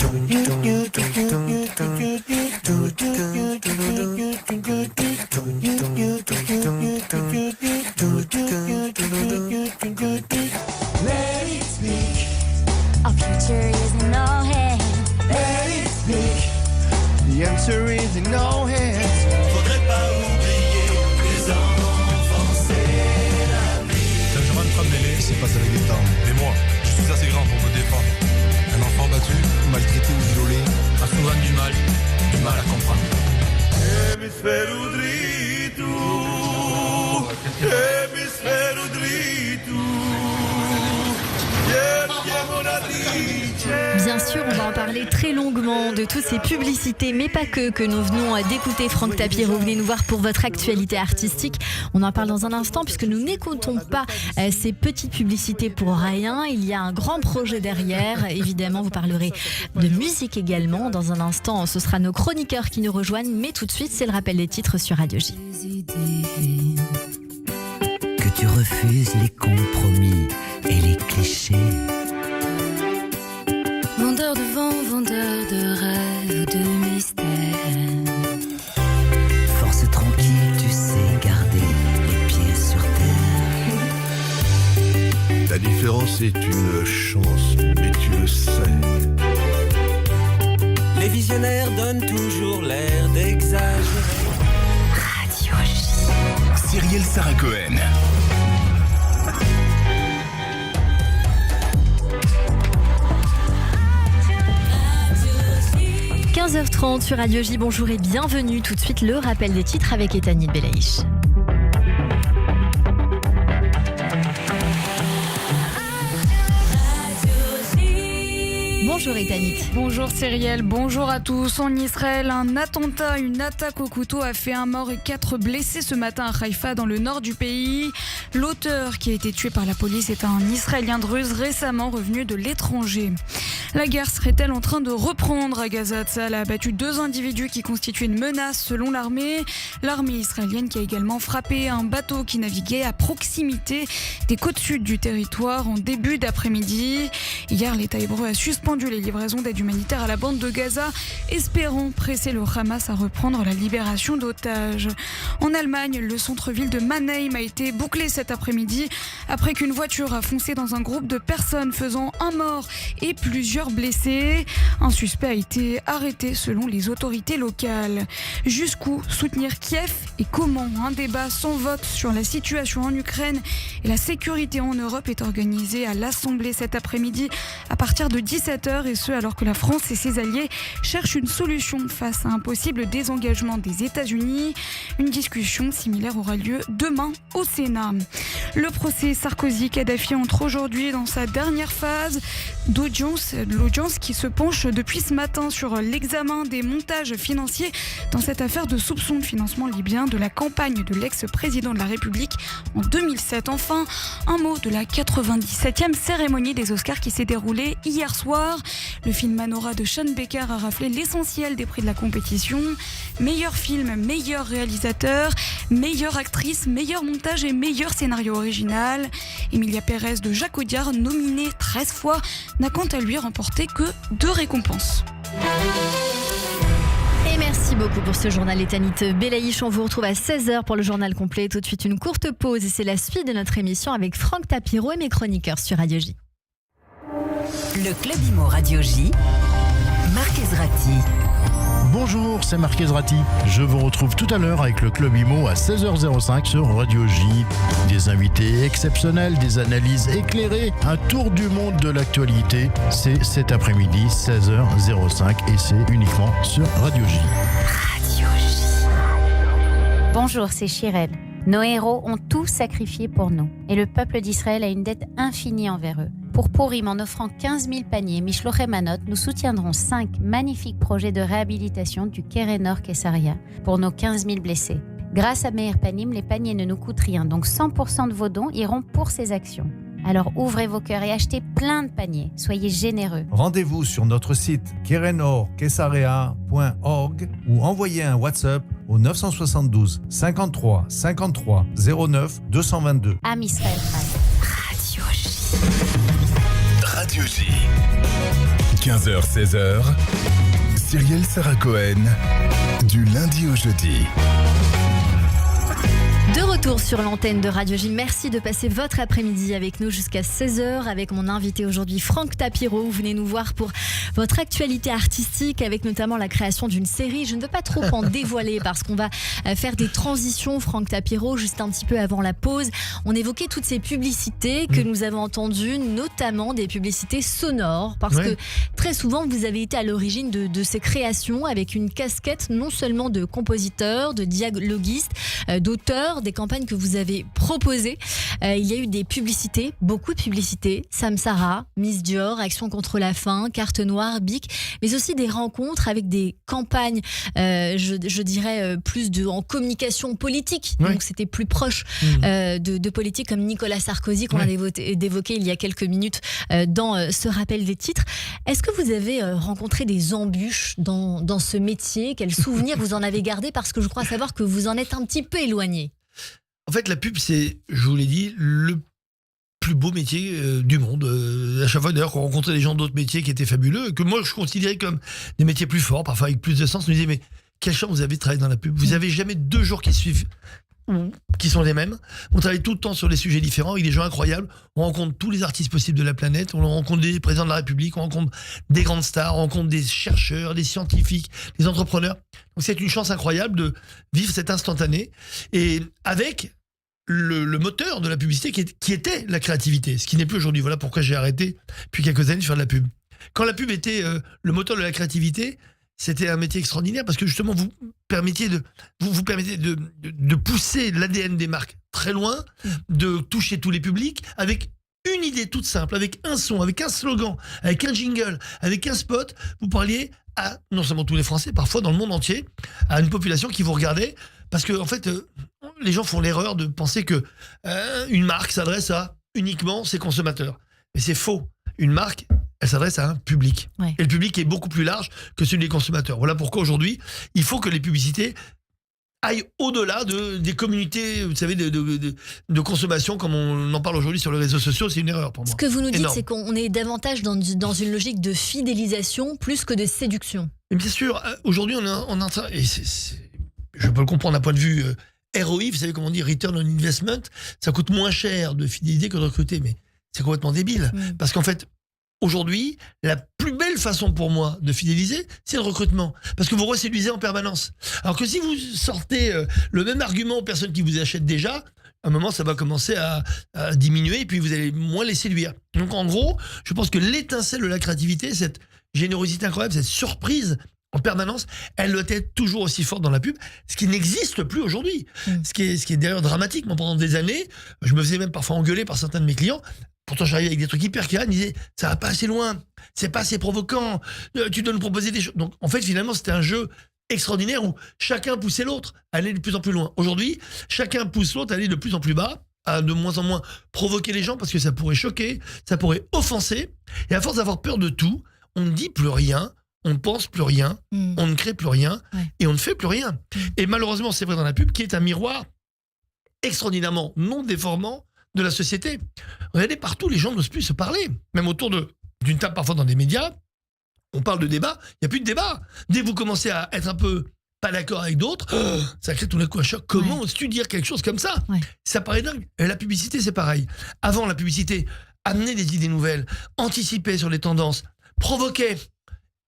Our future is in our hands. Let it speak. The answer is in our hands. Faudrait pas oublier les enfants, c'est l'avenir. Quand je rentre en mêlée, c'est pas avec des temps. Mais moi, je suis assez grand pour me défendre. Un enfant battu, maltraité ou violé a souvent du mal à comprendre. Hemisfério drito, hemisfério drito. Bien sûr, on va en parler très longuement de toutes ces publicités, mais pas que nous venons d'écouter. Franck Tapiro, venez nous voir pour votre actualité artistique. On en parle dans un instant puisque nous n'écoutons pas ces petites publicités pour rien. Il y a un grand projet derrière. Évidemment, vous parlerez de musique également. Dans un instant, ce sera nos chroniqueurs qui nous rejoignent. Mais tout de suite, c'est le rappel des titres sur Radio J. Que tu refuses les compromis et les clichés. Vendeur de vent, vendeur de rêves, de mystère. Force tranquille, tu sais garder les pieds sur terre. La différence est une chance, mais tu le sais. Les visionnaires donnent toujours l'air d'exagérer. Radio J. Cyrielle Sarah Cohen. 15h30 sur Radio J, bonjour et bienvenue. Tout de suite, le rappel des titres avec Etanit Belaïch. Bonjour Etanit. Bonjour Cyrielle, bonjour à tous. En Israël, un attentat, une attaque au couteau a fait un mort et 4 blessés ce matin à Haïfa dans le nord du pays. L'auteur qui a été tué par la police est un Israélien druze récemment revenu de l'étranger. La guerre serait-elle en train de reprendre à Gaza? Tzahal a abattu 2 individus qui constituent une menace selon l'armée. L'armée israélienne qui a également frappé un bateau qui naviguait à proximité des côtes sud du territoire en début d'après-midi. Hier, l'État hébreu a suspendu les livraisons d'aide humanitaire à la bande de Gaza, espérant presser le Hamas à reprendre la libération d'otages. En Allemagne, le centre-ville de Mannheim a été bouclé cet après-midi après qu'une voiture a foncé dans un groupe de personnes faisant un mort et plusieurs blessés. Un suspect a été arrêté selon les autorités locales. Jusqu'où soutenir Kiev et comment? Un débat sans vote sur la situation en Ukraine et la sécurité en Europe est organisé à l'Assemblée cet après-midi à partir de 17h, et ce alors que la France et ses alliés cherchent une solution face à un possible désengagement des États-Unis. Une discussion similaire aura lieu demain au Sénat. Le procès Sarkozy-Kadhafi entre aujourd'hui dans sa dernière phase d'audience, l'audience qui se penche depuis ce matin sur l'examen des montages financiers dans cette affaire de soupçon de financement libyen de la campagne de l'ex-président de la République en 2007. Enfin, un mot de la 97e cérémonie des Oscars qui s'est déroulée hier soir. Le film Manora de Sean Baker a raflé l'essentiel des prix de la compétition. Meilleur film, meilleur réalisateur, meilleure actrice, meilleur montage et meilleur scénario original. Emilia Pérez de Jacques Audiard, nominée 13 fois, n'a quant à lui remporté que 2 récompenses. Et merci beaucoup pour ce journal, Ethanit Belaïch. On vous retrouve à 16h pour le journal complet. Tout de suite, une courte pause et c'est la suite de notre émission avec Franck Tapiro et mes chroniqueurs sur Radio J. Le Club Imo Radio J, Marc Ezrati. Bonjour, c'est Marc Ezrati. Je vous retrouve tout à l'heure avec le Club Imo à 16h05 sur Radio J. Des invités exceptionnels, des analyses éclairées, un tour du monde de l'actualité. C'est cet après-midi, 16h05 et c'est uniquement sur Radio J. Radio J. Bonjour, c'est Chirel. Nos héros ont tout sacrifié pour nous et le peuple d'Israël a une dette infinie envers eux. Pour Purim, en offrant 15 000 paniers Mishloche Manot, nous soutiendrons 5 magnifiques projets de réhabilitation du Keren Or Kessaria pour nos 15 000 blessés. Grâce à Meir Panim, les paniers ne nous coûtent rien, donc 100% de vos dons iront pour ces actions. Alors ouvrez vos cœurs et achetez plein de paniers. Soyez généreux. Rendez-vous sur notre site kerenorkessaria.org ou envoyez un WhatsApp au 972 53 53 09 222. Am Israël. Radio J. Radio J. 15h-16h. Cyrielle Sarah Cohen. Du lundi au jeudi. De retour sur l'antenne de Radio J. Merci de passer votre après-midi avec nous jusqu'à 16h avec mon invité aujourd'hui Franck Tapiro. Vous venez nous voir pour votre actualité artistique avec notamment la création d'une série. Je ne veux pas trop en dévoiler parce qu'on va faire des transitions. Franck Tapiro, juste un petit peu avant la pause, on évoquait toutes ces publicités que nous avons entendues, notamment des publicités sonores parce que très souvent vous avez été à l'origine de ces créations avec une casquette non seulement de compositeur, de dialoguiste, d'auteur, des campagnes que vous avez proposées. Il y a eu des publicités, beaucoup de publicités, Samsara, Miss Dior, Action contre la faim, Carte Noire, Bic, mais aussi des rencontres avec des campagnes, je dirais plus en communication politique, donc c'était plus proche de politique comme Nicolas Sarkozy qu'on a évoqué il y a quelques minutes dans ce rappel des titres. Est-ce que vous avez rencontré des embûches dans ce métier? Quels souvenirs vous en avez gardé? Parce que je crois savoir que vous en êtes un petit peu éloigné. En fait, la pub, c'est, je vous l'ai dit, le plus beau métier du monde. À chaque fois, d'ailleurs, qu'on rencontrait des gens d'autres métiers qui étaient fabuleux, que moi, je considérais comme des métiers plus forts, parfois avec plus de sens. Je me disais, mais quelle chance vous avez de travailler dans la pub. Vous n'avez jamais 2 jours qui suivent, qui sont les mêmes. On travaille tout le temps sur des sujets différents, avec des gens incroyables. On rencontre tous les artistes possibles de la planète. On rencontre des présidents de la République, on rencontre des grandes stars, on rencontre des chercheurs, des scientifiques, des entrepreneurs. Donc c'est une chance incroyable de vivre cet instantané. Et avec le moteur de la publicité qui était la créativité, ce qui n'est plus aujourd'hui. Voilà pourquoi j'ai arrêté depuis quelques années de faire de la pub. Quand la pub était le moteur de la créativité, c'était un métier extraordinaire parce que justement vous permettiez de pousser l'ADN des marques très loin, de toucher tous les publics avec une idée toute simple, avec un son, avec un slogan, avec un jingle, avec un spot. Vous parliez à non seulement tous les Français, parfois dans le monde entier, à une population qui vous regardait parce que en fait les gens font l'erreur de penser que une marque s'adresse à uniquement ses consommateurs. Mais c'est faux. Une marque, elle s'adresse à un public. Ouais. Et le public est beaucoup plus large que celui des consommateurs. Voilà pourquoi aujourd'hui, il faut que les publicités aillent au-delà des communautés, vous savez, de consommation, comme on en parle aujourd'hui sur les réseaux sociaux. C'est une erreur pour moi. Ce que vous nous dites, Énorme. c'est qu'on est davantage dans une logique de fidélisation plus que de séduction. Et bien sûr, aujourd'hui, on est en train... Et je peux le comprendre d'un point de vue ROI, vous savez comment on dit, Return on Investment, ça coûte moins cher de fidéliser que de recruter, mais c'est complètement débile. Parce qu'en fait, aujourd'hui, la plus belle façon pour moi de fidéliser, c'est le recrutement. Parce que vous reséduisez en permanence. Alors que si vous sortez le même argument aux personnes qui vous achètent déjà, à un moment, ça va commencer à diminuer et puis vous allez moins les séduire. Donc en gros, je pense que l'étincelle de la créativité, cette générosité incroyable, cette surprise en permanence, elle doit être toujours aussi forte dans la pub, ce qui n'existe plus aujourd'hui. Ce qui est d'ailleurs dramatique. Moi, pendant des années, je me faisais même parfois engueuler par certains de mes clients. Pourtant, j'arrivais avec des trucs hyper clairs. Ils me disaient, ça va pas assez loin, c'est pas assez provoquant, tu dois nous proposer des choses. Donc, en fait, finalement, c'était un jeu extraordinaire où chacun poussait l'autre à aller de plus en plus loin. Aujourd'hui, chacun pousse l'autre à aller de plus en plus bas, à de moins en moins provoquer les gens parce que ça pourrait choquer, ça pourrait offenser. Et à force d'avoir peur de tout, on ne dit plus rien, on ne pense plus rien, on ne crée plus rien et on ne fait plus rien. Et malheureusement, c'est vrai dans la pub qui est un miroir extraordinairement non déformant de la société. Regardez, partout, les gens n'osent plus se parler. Même autour d'une table, parfois dans des médias, on parle de débat, il n'y a plus de débat. Dès que vous commencez à être un peu pas d'accord avec d'autres, ça crée tout d'un coup un choc. Comment oses-tu dire quelque chose comme ça ? Ça paraît dingue. Et la publicité, c'est pareil. Avant, la publicité amenait des idées nouvelles, anticipait sur les tendances, provoquait,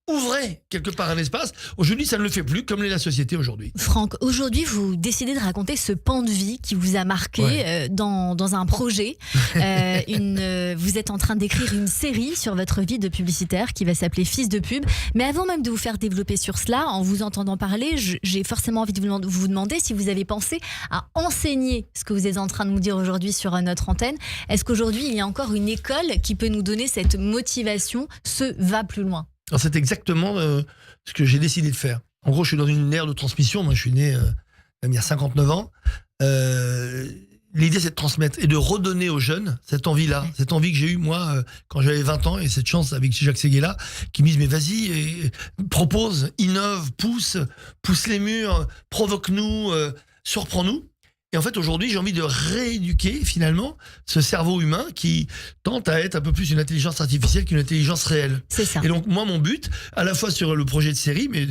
ouvrait quelque part un espace. Aujourd'hui, ça ne le fait plus, comme l'est la société aujourd'hui. Franck, aujourd'hui, vous décidez de raconter ce pan de vie qui vous a marqué dans un projet. Vous êtes en train d'écrire une série sur votre vie de publicitaire qui va s'appeler Fils de pub. Mais avant même de vous faire développer sur cela, en vous entendant parler, j'ai forcément envie de vous demander si vous avez pensé à enseigner ce que vous êtes en train de nous dire aujourd'hui sur notre antenne. Est-ce qu'aujourd'hui, il y a encore une école qui peut nous donner cette motivation, ce va plus loin ? Alors c'est exactement ce que j'ai décidé de faire. En gros, je suis dans une ère de transmission. Moi, je suis né il y a 59 ans. L'idée, c'est de transmettre et de redonner aux jeunes cette envie-là, cette envie que j'ai eue, moi, quand j'avais 20 ans, et cette chance avec Jacques Séguéla, qui me disent, mais vas-y, propose, innove, pousse les murs, provoque-nous, surprends-nous. Et en fait, aujourd'hui, j'ai envie de rééduquer, finalement, ce cerveau humain qui tente à être un peu plus une intelligence artificielle qu'une intelligence réelle. C'est ça. Et donc, moi, mon but, à la fois sur le projet de série, mais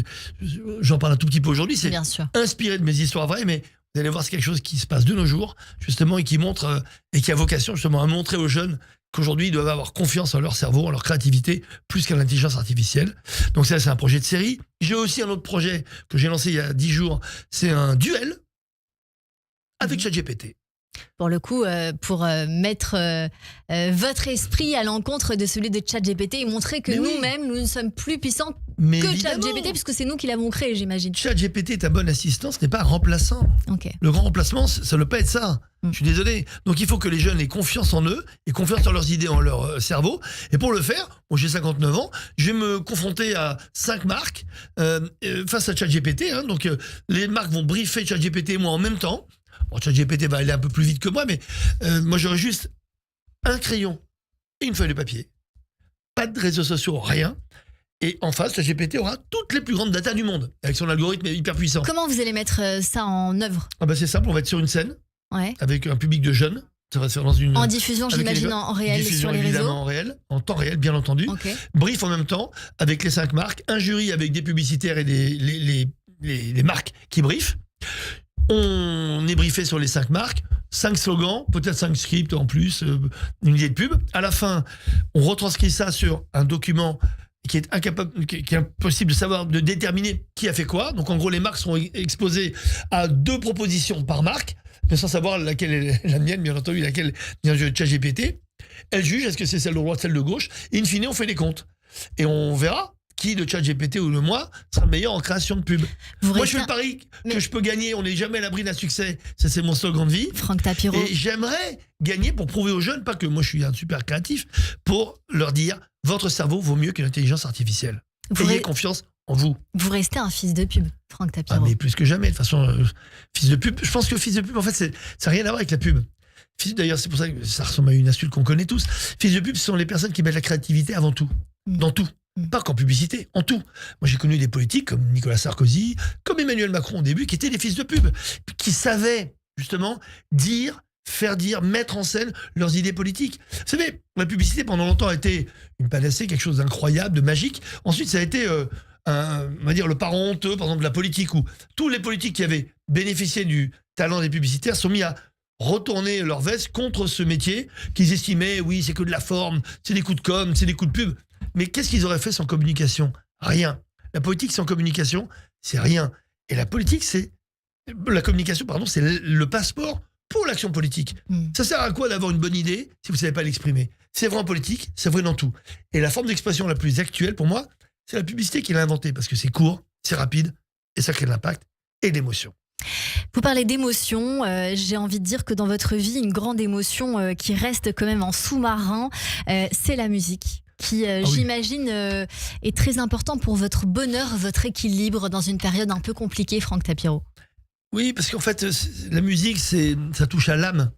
j'en parle un tout petit peu aujourd'hui, c'est inspiré de mes histoires vraies, mais vous allez voir, c'est quelque chose qui se passe de nos jours, justement, et qui montre, et qui a vocation, justement, à montrer aux jeunes qu'aujourd'hui, ils doivent avoir confiance en leur cerveau, en leur créativité, plus qu'à l'intelligence artificielle. Donc ça, c'est un projet de série. J'ai aussi un autre projet que j'ai lancé il y a 10 jours, c'est un duel avec ChatGPT. Pour le coup, pour mettre votre esprit à l'encontre de celui de ChatGPT et montrer que nous-mêmes, nous ne sommes plus puissants que ChatGPT, puisque c'est nous qui l'avons créé, j'imagine. ChatGPT est un bon assistant, ce n'est pas un remplaçant. Le grand remplacement, ça ne doit pas être ça. Je suis désolé. Donc il faut que les jeunes aient confiance en eux, aient confiance en leurs idées, en leur cerveau. Et pour le faire, moi j'ai 59 ans, je vais me confronter à 5 marques face à ChatGPT. Donc les marques vont briefer ChatGPT et moi en même temps. Bon, ChatGPT va aller un peu plus vite que moi, mais moi j'aurai juste un crayon et une feuille de papier. Pas de réseaux sociaux, rien. Et en face, ChatGPT aura toutes les plus grandes datas du monde, avec son algorithme hyper puissant. Comment vous allez mettre ça en œuvre ? C'est simple, on va être sur une scène, avec un public de jeunes. Ça va se faire dans une... En diffusion, j'imagine, en réel sur les réseaux. Évidemment en réel, en temps réel, bien entendu. Brief en même temps, avec les 5 marques, un jury avec des publicitaires et les marques qui briefent. On est briefé sur les 5 marques, 5 slogans, peut-être 5 scripts en plus, une idée de pub. À la fin, on retranscrit ça sur un document qui est impossible de savoir, de déterminer qui a fait quoi. Donc en gros, les marques seront exposées à 2 propositions par marque, mais sans savoir laquelle est la mienne, bien entendu, laquelle vient de ChatGPT. Elle juge, est-ce que c'est celle de droite, celle de gauche, et in fine, on fait des comptes. Et on verra qui de ChatGPT ou de moi sera le meilleur en création de pub. Moi, je fais le pari que je peux gagner. On n'est jamais à l'abri d'un succès. Ça, c'est mon slogan de vie. Franck Tapiro. Et j'aimerais gagner pour prouver aux jeunes, pas que moi, je suis un super créatif, pour leur dire, votre cerveau vaut mieux qu'une intelligence artificielle. Ayez confiance en vous. Vous restez un fils de pub, Franck Tapiro. Mais plus que jamais. De toute façon, fils de pub, je pense que fils de pub, en fait, ça n'a rien à voir avec la pub. D'ailleurs, c'est pour ça que ça ressemble à une insulte qu'on connaît tous. Fils de pub, ce sont les personnes qui mettent la créativité avant tout. dans tout. Pas qu'en publicité, en tout. Moi, j'ai connu des politiques comme Nicolas Sarkozy, comme Emmanuel Macron au début, qui étaient des fils de pub, qui savaient justement faire dire, mettre en scène leurs idées politiques. Vous savez, la publicité pendant longtemps a été une panacée, quelque chose d'incroyable, de magique. Ensuite, ça a été, on va dire, le parent honteux, par exemple, de la politique, où tous les politiques qui avaient bénéficié du talent des publicitaires sont mis à retourner leur veste contre ce métier qu'ils estimaient, oui, c'est que de la forme, c'est des coups de com', c'est des coups de pub. Mais qu'est-ce qu'ils auraient fait sans communication ? Rien. La politique sans communication, c'est rien. Et la communication, c'est le passeport pour l'action politique. Ça sert à quoi d'avoir une bonne idée si vous ne savez pas l'exprimer ? C'est vrai en politique, c'est vrai dans tout. Et la forme d'expression la plus actuelle, pour moi, c'est la publicité qui l'a inventée, parce que c'est court, c'est rapide, et ça crée de l'impact et de l'émotion. Vous parlez d'émotion, j'ai envie de dire que dans votre vie, une grande émotion qui reste quand même en sous-marin, c'est la musique. Qui, j'imagine, est très important pour votre bonheur, votre équilibre dans une période un peu compliquée, Franck Tapiro. Oui, parce qu'en fait, la musique, ça touche à l'âme.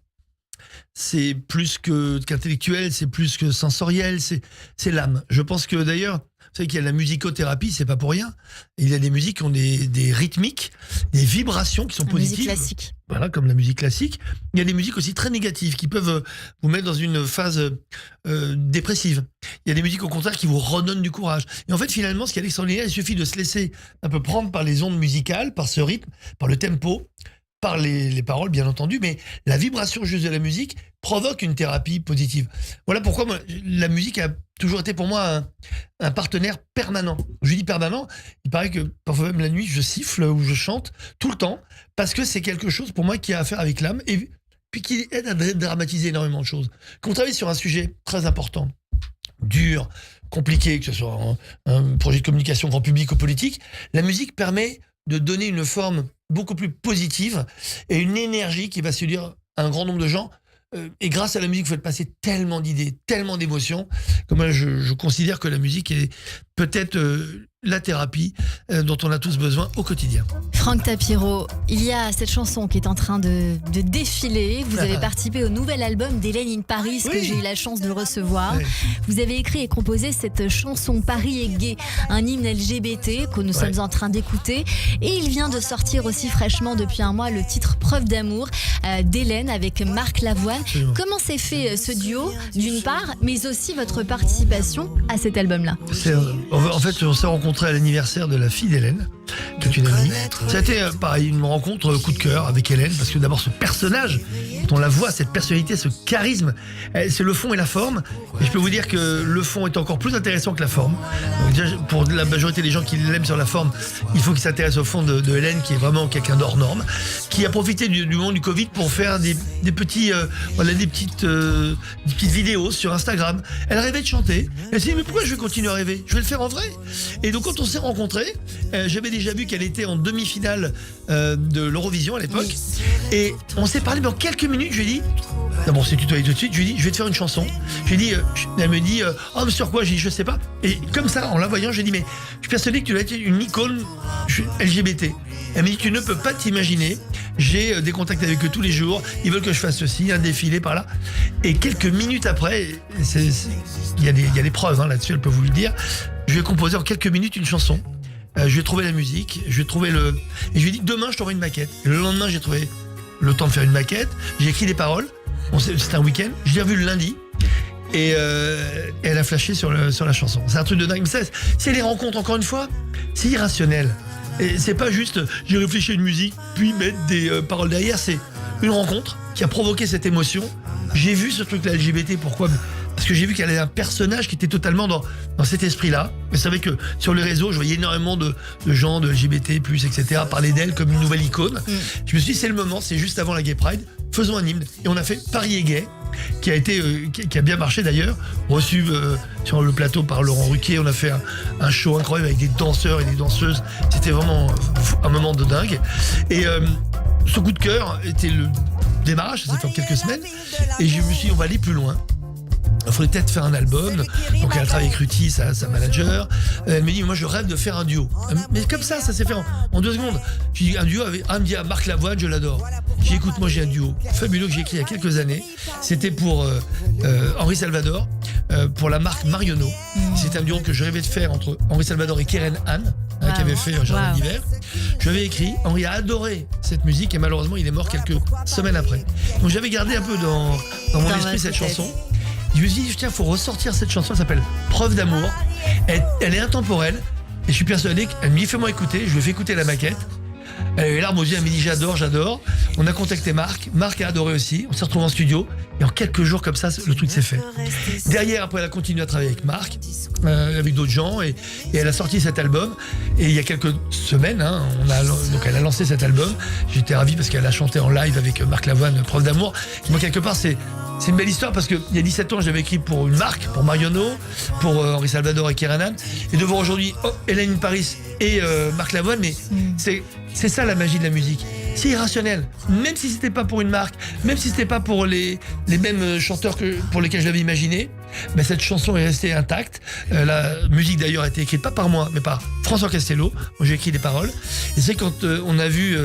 C'est plus qu'intellectuel, c'est plus que sensoriel, c'est l'âme. Je pense que d'ailleurs, vous savez qu'il y a la musicothérapie, c'est pas pour rien. Il y a des musiques qui ont des rythmiques, des vibrations qui sont positives. La musique classique. Voilà, comme la musique classique. Il y a des musiques aussi très négatives qui peuvent vous mettre dans une phase dépressive. Il y a des musiques au contraire qui vous redonnent du courage. Et en fait, finalement, ce qui est extraordinaire, il suffit de se laisser un peu prendre par les ondes musicales, par ce rythme, par le tempo, par les paroles, bien entendu, mais la vibration juste de la musique provoque une thérapie positive. Voilà pourquoi la musique a toujours été pour moi un partenaire permanent. Je dis permanent, il paraît que parfois même la nuit, je siffle ou je chante tout le temps, parce que c'est quelque chose pour moi qui a à faire avec l'âme, et puis qui aide à dramatiser énormément de choses. Quand on travaille sur un sujet très important, dur, compliqué, que ce soit un projet de communication grand public ou politique, la musique permet de donner une forme beaucoup plus positive et une énergie qui va séduire un grand nombre de gens. Et grâce à la musique, vous faites passer tellement d'idées, tellement d'émotions, que moi, je considère que la musique est peut-être la thérapie dont on a tous besoin au quotidien. Franck Tapiro, il y a cette chanson qui est en train de défiler. Vous avez participé au nouvel album d'Hélène in Paris, que j'ai eu la chance de recevoir. Oui. Vous avez écrit et composé cette chanson Paris est gay, un hymne LGBT que nous sommes en train d'écouter. Et il vient de sortir aussi fraîchement depuis un mois le titre Preuve d'amour d'Hélène avec Marc Lavoine. Absolument. Comment s'est fait ce duo, d'une part, mais aussi votre participation à cet album-là ? En fait, on s'est rencontrés à l'anniversaire de la fille d'Hélène, qui est une amie. Ça a été pareil, une rencontre coup de cœur avec Hélène, parce que d'abord ce personnage, quand on la voit, cette personnalité, ce charisme, c'est le fond et la forme. Et je peux vous dire que le fond est encore plus intéressant que la forme. Donc déjà, pour la majorité des gens qui l'aiment sur la forme, il faut qu'ils s'intéressent au fond de Hélène, qui est vraiment quelqu'un d'hors norme, qui a profité du moment du Covid pour faire des petites vidéos sur Instagram. Elle rêvait de chanter. Elle s'est dit, mais pourquoi je vais continuer à rêver ? Je vais le faire en vrai. Et donc quand on s'est rencontrés, j'avais déjà vu qu'elle était en demi-finale de l'Eurovision à l'époque. Et on s'est parlé dans quelques minutes. Je lui ai dit, d'abord on s'est tutoyé tout de suite, je lui ai dit, je vais te faire une chanson. Elle me dit, oh mais sur quoi ? J'ai dit, je sais pas. Et comme ça, en la voyant, j'ai dit, mais je suis persuadé que tu dois être une icône LGBT. Elle m'a dit, tu ne peux pas t'imaginer, j'ai des contacts avec eux tous les jours, ils veulent que je fasse ceci, un défilé par là. Et quelques minutes après, il y a des preuves là-dessus, elle peut vous le dire, je lui ai composé en quelques minutes une chanson. Je lui ai trouvé la musique, je lui ai trouvé et je lui ai dit, demain je t'envoie une maquette. Et le lendemain, j'ai trouvé le temps de faire une maquette, j'ai écrit des paroles, c'était un week-end, je l'ai revu le lundi. Et elle a flashé sur la chanson. C'est un truc de dingue. Mais c'est les rencontres, encore une fois, c'est irrationnel. Et c'est pas juste j'ai réfléchi à une musique puis mettre des paroles derrière, c'est une rencontre qui a provoqué cette émotion. J'ai vu ce truc-là LGBT, pourquoi ? Parce que j'ai vu qu'elle avait un personnage qui était totalement dans cet esprit-là. Vous savez que sur les réseaux, je voyais énormément de gens de LGBT+, etc. parler d'elle comme une nouvelle icône. Je me suis dit, c'est le moment, c'est juste avant la Gay Pride, faisons un hymne. Et on a fait Paris est gay, qui a bien marché d'ailleurs, reçu sur le plateau par Laurent Ruquier. On a fait un show incroyable avec des danseurs et des danseuses. C'était vraiment un moment de dingue. Et ce coup de cœur était le démarrage, ça fait quelques semaines. Et je me suis dit, on va aller plus loin. il faudrait peut-être faire un album. Donc elle a travaillé avec Ruti, sa manager. Elle me dit, moi je rêve de faire un duo. Mais comme ça s'est fait en 2 secondes. Je dis un duo avec, elle me dit, Marc Lavoine, je l'adore. Je dis, écoute, moi j'ai un duo fabuleux que j'ai écrit il y a quelques années. C'était pour Henri Salvador, pour la marque Marionneau. C'était un duo que je rêvais de faire entre Henri Salvador et Keren Han, qui avait fait un jardin d'hiver. Je l'avais écrit, Henri a adoré cette musique et malheureusement il est mort quelques semaines après. Donc j'avais gardé un peu dans mon esprit cette chanson. Je me suis dit, tiens, il faut ressortir cette chanson, elle s'appelle Preuve d'amour. Elle est intemporelle et je suis persuadé qu'elle me dit, fais-moi écouter. Je lui ai fait écouter la maquette. Elle a eu les larmes aux yeux, elle m'a dit, j'adore. On a contacté Marc. Marc a adoré aussi. On s'est retrouvés en studio et en quelques jours comme ça, le truc s'est fait. Derrière, après, elle a continué à travailler avec Marc, avec d'autres gens et elle a sorti cet album. Et il y a quelques semaines, donc elle a lancé cet album. J'étais ravi parce qu'elle a chanté en live avec Marc Lavoine, Preuve d'amour. Et moi, quelque part, c'est une belle histoire parce qu'il y a 17 ans, je l'avais écrit pour une marque, pour Marionneau, pour Henri Salvador et Keren Han. Et de voir aujourd'hui Hélène Paris et Marc Lavoine, mais c'est ça la magie de la musique. C'est irrationnel. Même si c'était pas pour une marque, même si c'était pas pour les mêmes chanteurs pour lesquels je l'avais imaginé, mais cette chanson est restée intacte. La musique d'ailleurs a été écrite pas par moi, mais par François Castello. Moi j'ai écrit les paroles. Et c'est quand on a vu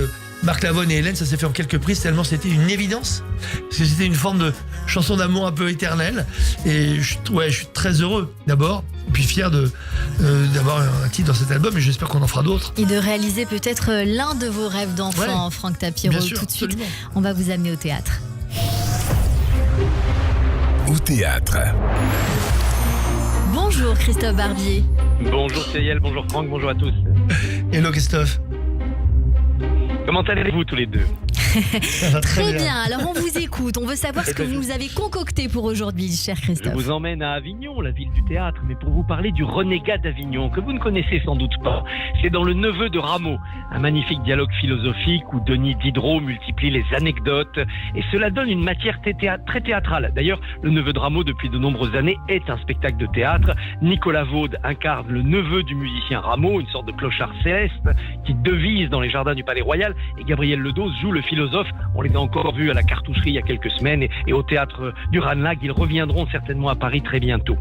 Marc Lavoine et Hélène, ça s'est fait en quelques prises tellement c'était une évidence. Parce que c'était une forme de chanson d'amour un peu éternelle. Et je suis très heureux d'abord. Et puis fier d'avoir un titre dans cet album et j'espère qu'on en fera d'autres. Et de réaliser peut-être l'un de vos rêves d'enfant, Franck Tapiro. Tout de suite, on va vous amener au théâtre. Au théâtre. Bonjour Christophe Barbier. Bonjour Cyril, bonjour Franck, bonjour à tous. Hello Christophe. Comment allez-vous tous les deux? Très bien, alors on vous écoute, on veut savoir ce que vous nous avez concocté pour aujourd'hui, cher Christophe. Je vous emmène à Avignon, la ville du théâtre, mais pour vous parler du renégat d'Avignon, que vous ne connaissez sans doute pas. C'est dans Le Neveu de Rameau, un magnifique dialogue philosophique où Denis Diderot multiplie les anecdotes, et cela donne une matière très théâtrale. D'ailleurs, Le Neveu de Rameau, depuis de nombreuses années, est un spectacle de théâtre. Nicolas Vaud incarne le neveu du musicien Rameau, une sorte de clochard céleste, qui devise dans les jardins du Palais Royal, et Gabriel Ledos joue le philosophe. On les a encore vus à la Cartoucherie il y a quelques semaines et au théâtre du Ranelagh. Ils reviendront certainement à Paris très bientôt.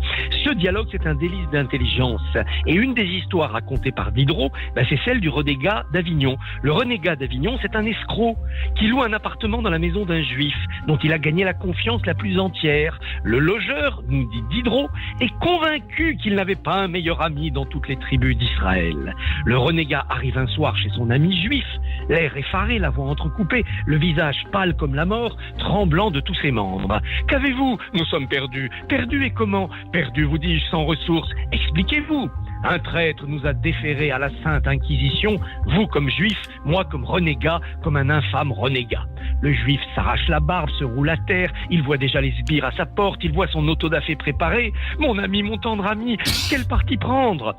Ce dialogue, c'est un délice d'intelligence. Et une des histoires racontées par Diderot, c'est celle du renégat d'Avignon. Le renégat d'Avignon, c'est un escroc qui loue un appartement dans la maison d'un juif dont il a gagné la confiance la plus entière. Le logeur, nous dit Diderot, est convaincu qu'il n'avait pas un meilleur ami dans toutes les tribus d'Israël. Le renégat arrive un soir chez son ami juif, l'air effaré, la voix entrecoupée, le visage pâle comme la mort, tremblant de tous ses membres. « Qu'avez-vous ? Nous sommes perdus. Perdus et comment ? Perdus, vous dis-je, sans ressources. Expliquez-vous. Un traître nous a déférés à la Sainte Inquisition, vous comme juif, moi comme renégat, comme un infâme renégat. » Le juif s'arrache la barbe, se roule à terre, il voit déjà les sbires à sa porte, il voit son autodafé préparé. « Mon ami, mon tendre ami, quel parti prendre ?»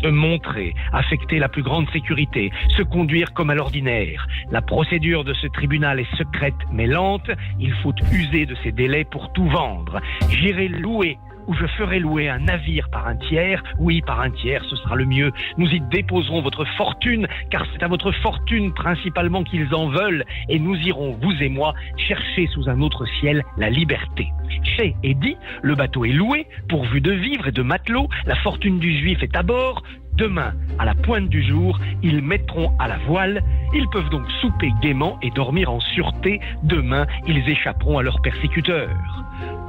Se montrer, affecter la plus grande sécurité, se conduire comme à l'ordinaire. La procédure de ce tribunal est secrète mais lente, il faut user de ses délais pour tout vendre. J'irai louer ou je ferai louer un navire par un tiers. Oui, par un tiers, ce sera le mieux. Nous y déposerons votre fortune, car c'est à votre fortune principalement qu'ils en veulent, et nous irons, vous et moi, chercher sous un autre ciel la liberté. Fait et dit, le bateau est loué, pourvu de vivres et de matelots, la fortune du juif est à bord. Demain, à la pointe du jour, ils mettront à la voile. Ils peuvent donc souper gaiement et dormir en sûreté. Demain, ils échapperont à leurs persécuteurs.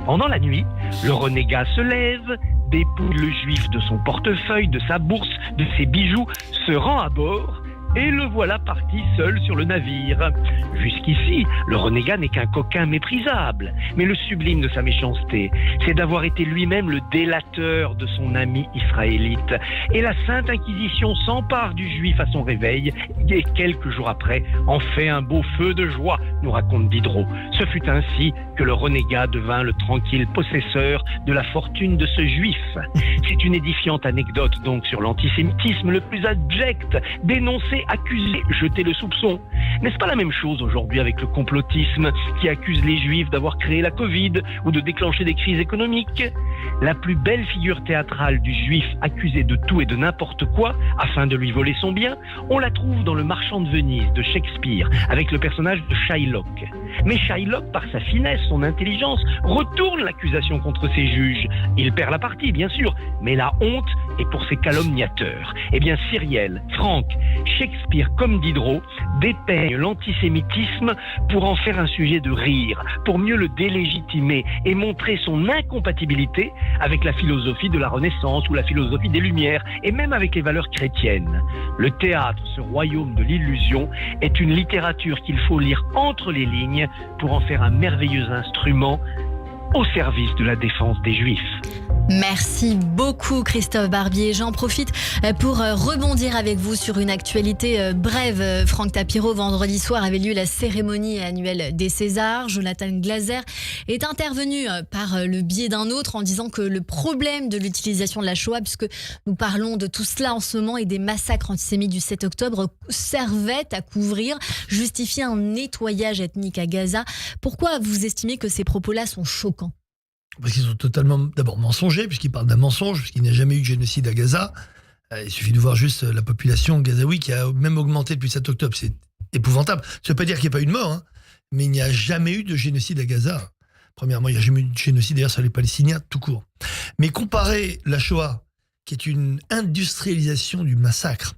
Pendant la nuit, le renégat se lève, dépouille le juif de son portefeuille, de sa bourse, de ses bijoux, se rend à bord et le voilà parti seul sur le navire. Jusqu'ici, le renégat n'est qu'un coquin méprisable. Mais le sublime de sa méchanceté, c'est d'avoir été lui-même le délateur de son ami israélite. Et la Sainte Inquisition s'empare du juif à son réveil et quelques jours après en fait un beau feu de joie, nous raconte Diderot. Ce fut ainsi que le renégat devint le tranquille possesseur de la fortune de ce juif. C'est une édifiante anecdote donc sur l'antisémitisme le plus abject, dénoncé accuser, jeter le soupçon. N'est-ce pas la même chose aujourd'hui avec le complotisme qui accuse les Juifs d'avoir créé la Covid ou de déclencher des crises économiques? La plus belle figure théâtrale du Juif accusé de tout et de n'importe quoi afin de lui voler son bien, on la trouve dans Le Marchand de Venise de Shakespeare avec le personnage de Shylock. Mais Shylock, par sa finesse, son intelligence, retourne l'accusation contre ses juges. Il perd la partie, bien sûr, mais la honte est pour ses calomniateurs. Eh bien, Cyrielle, Franck, Shakespeare comme Diderot dépeignent l'antisémitisme pour en faire un sujet de rire, pour mieux le délégitimer et montrer son incompatibilité avec la philosophie de la Renaissance ou la philosophie des Lumières et même avec les valeurs chrétiennes. Le théâtre, ce royaume de l'illusion, est une littérature qu'il faut lire entre les lignes pour en faire un merveilleux instrument au service de la défense des Juifs. Merci beaucoup Christophe Barbier. J'en profite pour rebondir avec vous sur une actualité brève. Franck Tapiro, vendredi soir avait lieu la cérémonie annuelle des Césars. Jonathan Glazer est intervenu par le biais d'un autre en disant que le problème de l'utilisation de la Shoah, puisque nous parlons de tout cela en ce moment et des massacres antisémites du 7 octobre, servait à couvrir, justifier un nettoyage ethnique à Gaza. Pourquoi vous estimez que ces propos-là sont choquants ? Parce qu'ils sont totalement, d'abord, mensongers, puisqu'ils parlent d'un mensonge, puisqu'il n'y a jamais eu de génocide à Gaza. Il suffit de voir juste la population gazaoui qui a même augmenté depuis le 7 octobre. C'est épouvantable. Ça ne veut pas dire qu'il n'y a pas eu de mort, hein, mais il n'y a jamais eu de génocide à Gaza. Premièrement, il n'y a jamais eu de génocide d'ailleurs sur les Palestiniens, tout court. Mais comparer la Shoah, qui est une industrialisation du massacre,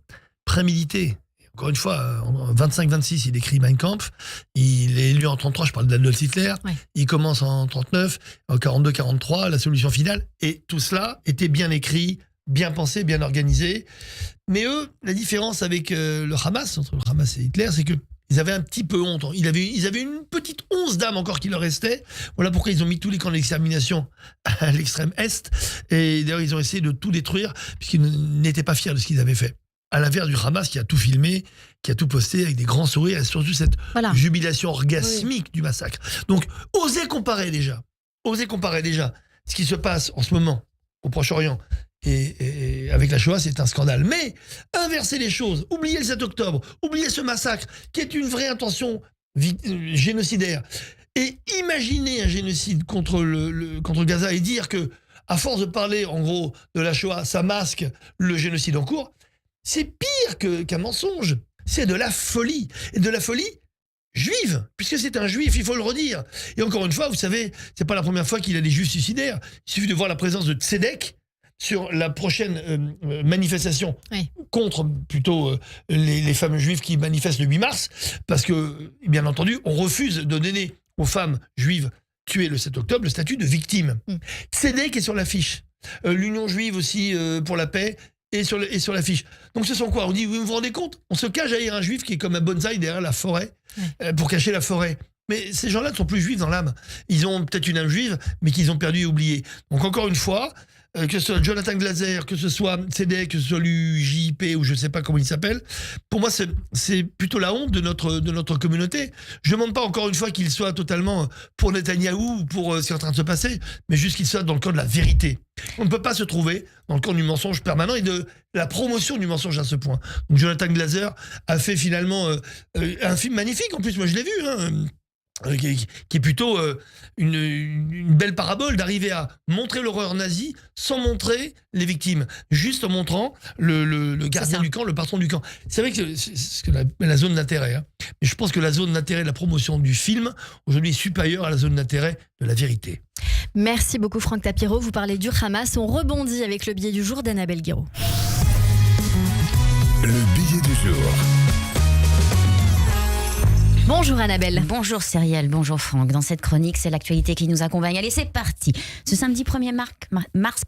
prémédité. Encore une fois, en 25-26, il écrit Mein Kampf. Il est élu en 33, je parle d'Adolf Hitler. Ouais. Il commence en 39, en 42-43, la solution finale. Et tout cela était bien écrit, bien pensé, bien organisé. Mais eux, la différence avec le Hamas, entre le Hamas et Hitler, c'est qu'ils avaient un petit peu honte. Ils avaient une petite once d'âme encore qui leur restait. Voilà pourquoi ils ont mis tous les camps d'extermination à l'extrême est. Et d'ailleurs, ils ont essayé de tout détruire, puisqu'ils n'étaient pas fiers de ce qu'ils avaient fait. À l'inverse du Hamas qui a tout filmé, qui a tout posté avec des grands sourires et surtout cette jubilation orgasmique du massacre. Donc, osez comparer déjà ce qui se passe en ce moment au Proche-Orient et avec la Shoah, c'est un scandale. Mais inverser les choses, oubliez le 7 octobre, oubliez ce massacre qui est une vraie intention génocidaire et imaginez un génocide contre Gaza et dire que, à force de parler en gros de la Shoah, ça masque le génocide en cours. C'est pire qu'un mensonge. C'est de la folie. Et de la folie juive, puisque c'est un juif, il faut le redire. Et encore une fois, vous savez, c'est pas la première fois qu'il a des juifs suicidaires. Il suffit de voir la présence de Tzedek sur la prochaine manifestation contre plutôt les femmes juives qui manifestent le 8 mars, parce que, bien entendu, on refuse de donner aux femmes juives tuées le 7 octobre le statut de victime. Tzedek est sur l'affiche. L'Union juive aussi pour la paix et sur l'affiche. Donc ce sont quoi? On dit, vous vous rendez compte? On se cache derrière un juif qui est comme un bonsaï derrière la forêt, pour cacher la forêt. Mais ces gens-là ne sont plus juifs dans l'âme. Ils ont peut-être une âme juive, mais qu'ils ont perdu et oublié. Donc encore une fois, que ce soit Jonathan Glazer, que ce soit Tzedek, que ce soit l'UJIP ou je ne sais pas comment il s'appelle, pour moi c'est plutôt la honte de notre communauté. Je ne demande pas encore une fois qu'il soit totalement pour Netanyahou ou pour ce qui est en train de se passer, mais juste qu'il soit dans le camp de la vérité. On ne peut pas se trouver dans le camp du mensonge permanent et de la promotion du mensonge à ce point. Donc Jonathan Glazer a fait finalement un film magnifique, en plus moi je l'ai vu, qui est plutôt une belle parabole d'arriver à montrer l'horreur nazie sans montrer les victimes, juste en montrant le gardien du camp, le patron du camp. C'est vrai que c'est ce qu'on appelle la zone d'intérêt. Mais je pense que la zone d'intérêt de la promotion du film, aujourd'hui, est supérieure à la zone d'intérêt de la vérité. Merci beaucoup Franck Tapiro. Vous parlez du Hamas. On rebondit avec le billet du jour d'Annabelle Guiraud. Le billet du jour. Bonjour Annabelle. Bonjour Cyrielle, bonjour Franck. Dans cette chronique, c'est l'actualité qui nous accompagne. Allez, c'est parti. Ce samedi 1er mars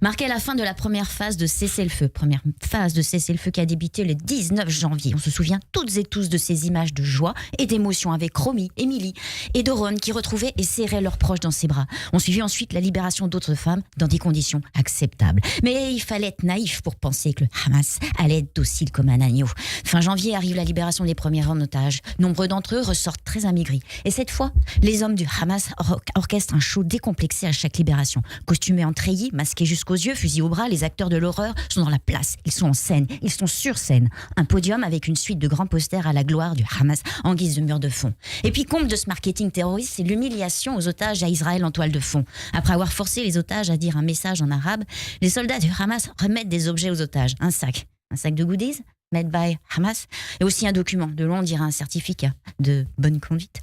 marquait la fin de la première phase de cessez-le-feu. Première phase de cessez-le-feu qui a débuté le 19 janvier. On se souvient toutes et tous de ces images de joie et d'émotion avec Romy, Émilie et Doron qui retrouvaient et serraient leurs proches dans ses bras. On suivit ensuite la libération d'autres femmes dans des conditions acceptables. Mais il fallait être naïf pour penser que le Hamas allait être docile comme un agneau. Fin janvier arrive la libération des premiers en otages. Nombreux d'entre d'entre eux ressortent très amaigris. Et cette fois, les hommes du Hamas orchestrent un show décomplexé à chaque libération. Costumés en treillis, masqués jusqu'aux yeux, fusils au bras, les acteurs de l'horreur sont dans la place. Ils sont en scène, ils sont sur scène. Un podium avec une suite de grands posters à la gloire du Hamas en guise de mur de fond. Et puis, comble de ce marketing terroriste, c'est l'humiliation aux otages à Israël en toile de fond. Après avoir forcé les otages à dire un message en arabe, les soldats du Hamas remettent des objets aux otages. Un sac de goodies made by Hamas, et aussi un document, de l'on dirait un certificat de bonne conduite.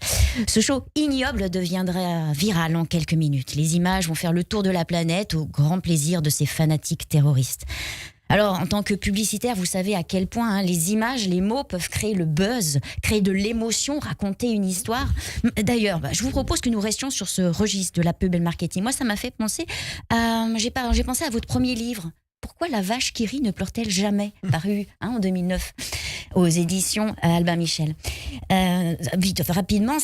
Ce show ignoble deviendra viral en quelques minutes. Les images vont faire le tour de la planète au grand plaisir de ces fanatiques terroristes. Alors, en tant que publicitaire, vous savez à quel point les images, les mots peuvent créer le buzz, créer de l'émotion, raconter une histoire. D'ailleurs, je vous propose que nous restions sur ce registre de la pub et le marketing. Moi, ça m'a fait penser j'ai pensé à votre premier livre. Pourquoi la vache qui rit ne pleure-t-elle jamais, paru en 2009 aux éditions Albin Michel. Vite, rapidement,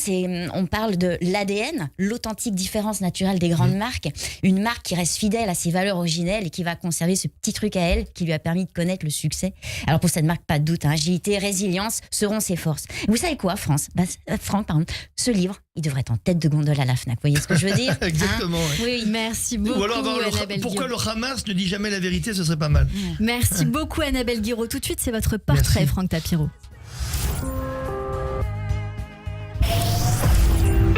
on parle de l'ADN, l'authentique différence naturelle des grandes marques, une marque qui reste fidèle à ses valeurs originelles et qui va conserver ce petit truc à elle qui lui a permis de connaître le succès. Alors pour cette marque, pas de doute, agilité, résilience seront ses forces. Vous savez quoi, Franck, ce livre, il devrait être en tête de gondole à la FNAC. Vous voyez ce que je veux dire? Exactement. Oui, merci beaucoup. Ou alors, pourquoi le Hamas ne dit jamais la vérité, ce serait pas mal. Merci beaucoup, Annabelle Guiraud. Tout de suite, c'est votre portrait, Franck Tapiro.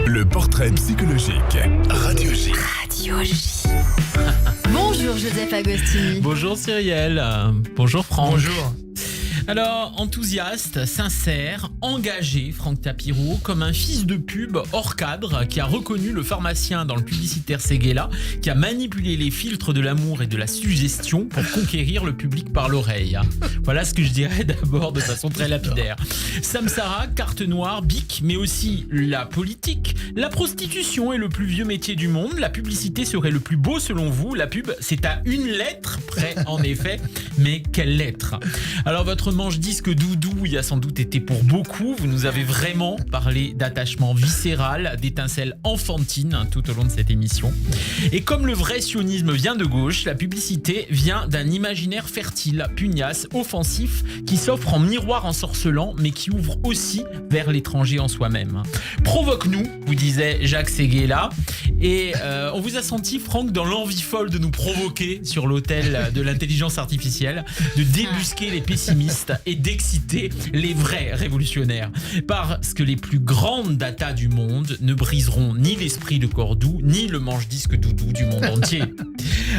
Le portrait psychologique. Radio J. Radio J. Bonjour, Joseph Agostini. Bonjour, Cyrielle. Bonjour, Franck. Bonjour. Alors, enthousiaste, sincère, engagé, Franck Tapiro, comme un fils de pub hors cadre qui a reconnu le pharmacien dans le publicitaire Séguéla, qui a manipulé les filtres de l'amour et de la suggestion pour conquérir le public par l'oreille. Voilà ce que je dirais d'abord de façon très lapidaire. Samsara, carte noire, bic, mais aussi la politique. La prostitution est le plus vieux métier du monde. La publicité serait le plus beau selon vous. La pub, c'est à une lettre près, en effet. Mais quelle lettre? Alors, votre manche disque doudou y a sans doute été pour beaucoup. Vous nous avez vraiment parlé d'attachement viscéral, d'étincelles enfantines tout au long de cette émission. Et comme le vrai sionisme vient de gauche, la publicité vient d'un imaginaire fertile, pugnace, offensif, qui s'offre en miroir ensorcelant, mais qui ouvre aussi vers l'étranger en soi-même. Provoque-nous, vous disait Jacques Séguéla. Et on vous a senti, Franck, dans l'envie folle de nous provoquer sur l'autel de l'intelligence artificielle, de débusquer les pessimistes et d'exciter les vrais révolutionnaires. Parce que les plus grandes datas du monde ne briseront ni l'esprit de Cordoue, ni le manche-disque doudou du monde entier.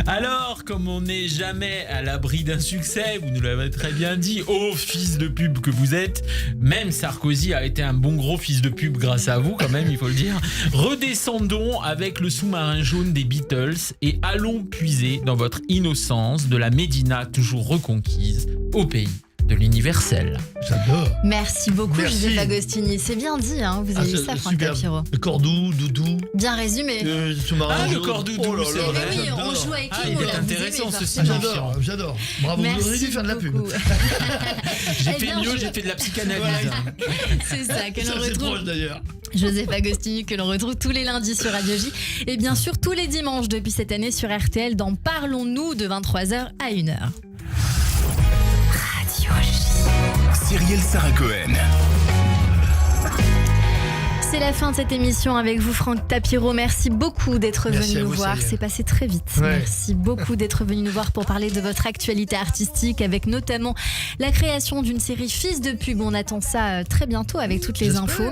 Alors, comme on n'est jamais à l'abri d'un succès, vous nous l'avez très bien dit, ô fils de pub que vous êtes, même Sarkozy a été un bon gros fils de pub grâce à vous, quand même, il faut le dire. Redescendons avec le sous-marin jaune des Beatles et allons puiser dans votre innocence de la Médina toujours reconquise au pays de l'universel. J'adore. Merci beaucoup, Joseph Agostini. C'est bien dit, vous avez dit ça, Franck Tapiro. Le Cordoue, doudou. Bien résumé. Le Cordoue, c'est vrai. Oui, on joue avec les mots. Il est intéressant ce signifiant. J'adore. Bravo, vous auriez dû faire de la pub. J'ai fait mieux, j'ai fait de la psychanalyse. C'est ça, que l'on retrouve. C'est proche d'ailleurs. Joseph Agostini, que l'on retrouve tous les lundis sur Radio J. Et bien sûr, tous les dimanches depuis cette année sur RTL dans Parlons-nous de 23h à 1h. Cyrielle Sarah Cohen. C'est la fin de cette émission avec vous, Franck Tapiro. Merci beaucoup d'être venu nous voir. C'est passé très vite. Ouais. Merci beaucoup d'être venu nous voir pour parler de votre actualité artistique, avec notamment la création d'une série Fils de pub. On attend ça très bientôt avec toutes les infos.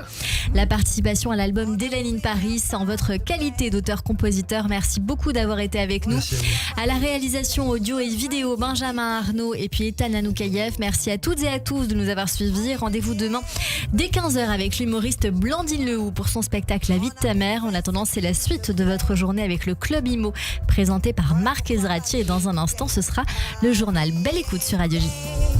La participation à l'album d'Hélène in Paris en votre qualité d'auteur-compositeur. Merci beaucoup d'avoir été avec nous. À la réalisation audio et vidéo, Benjamin Arnaud et puis Ethan Anoukayev. Merci à toutes et à tous de nous avoir suivis. Rendez-vous demain dès 15h avec l'humoriste Blandine Lehoux pour son spectacle La vie de ta mère. En attendant, c'est la suite de votre journée avec le Club Imo présenté par Marc Ezrati. Et dans un instant, ce sera le journal. Belle écoute sur Radio J.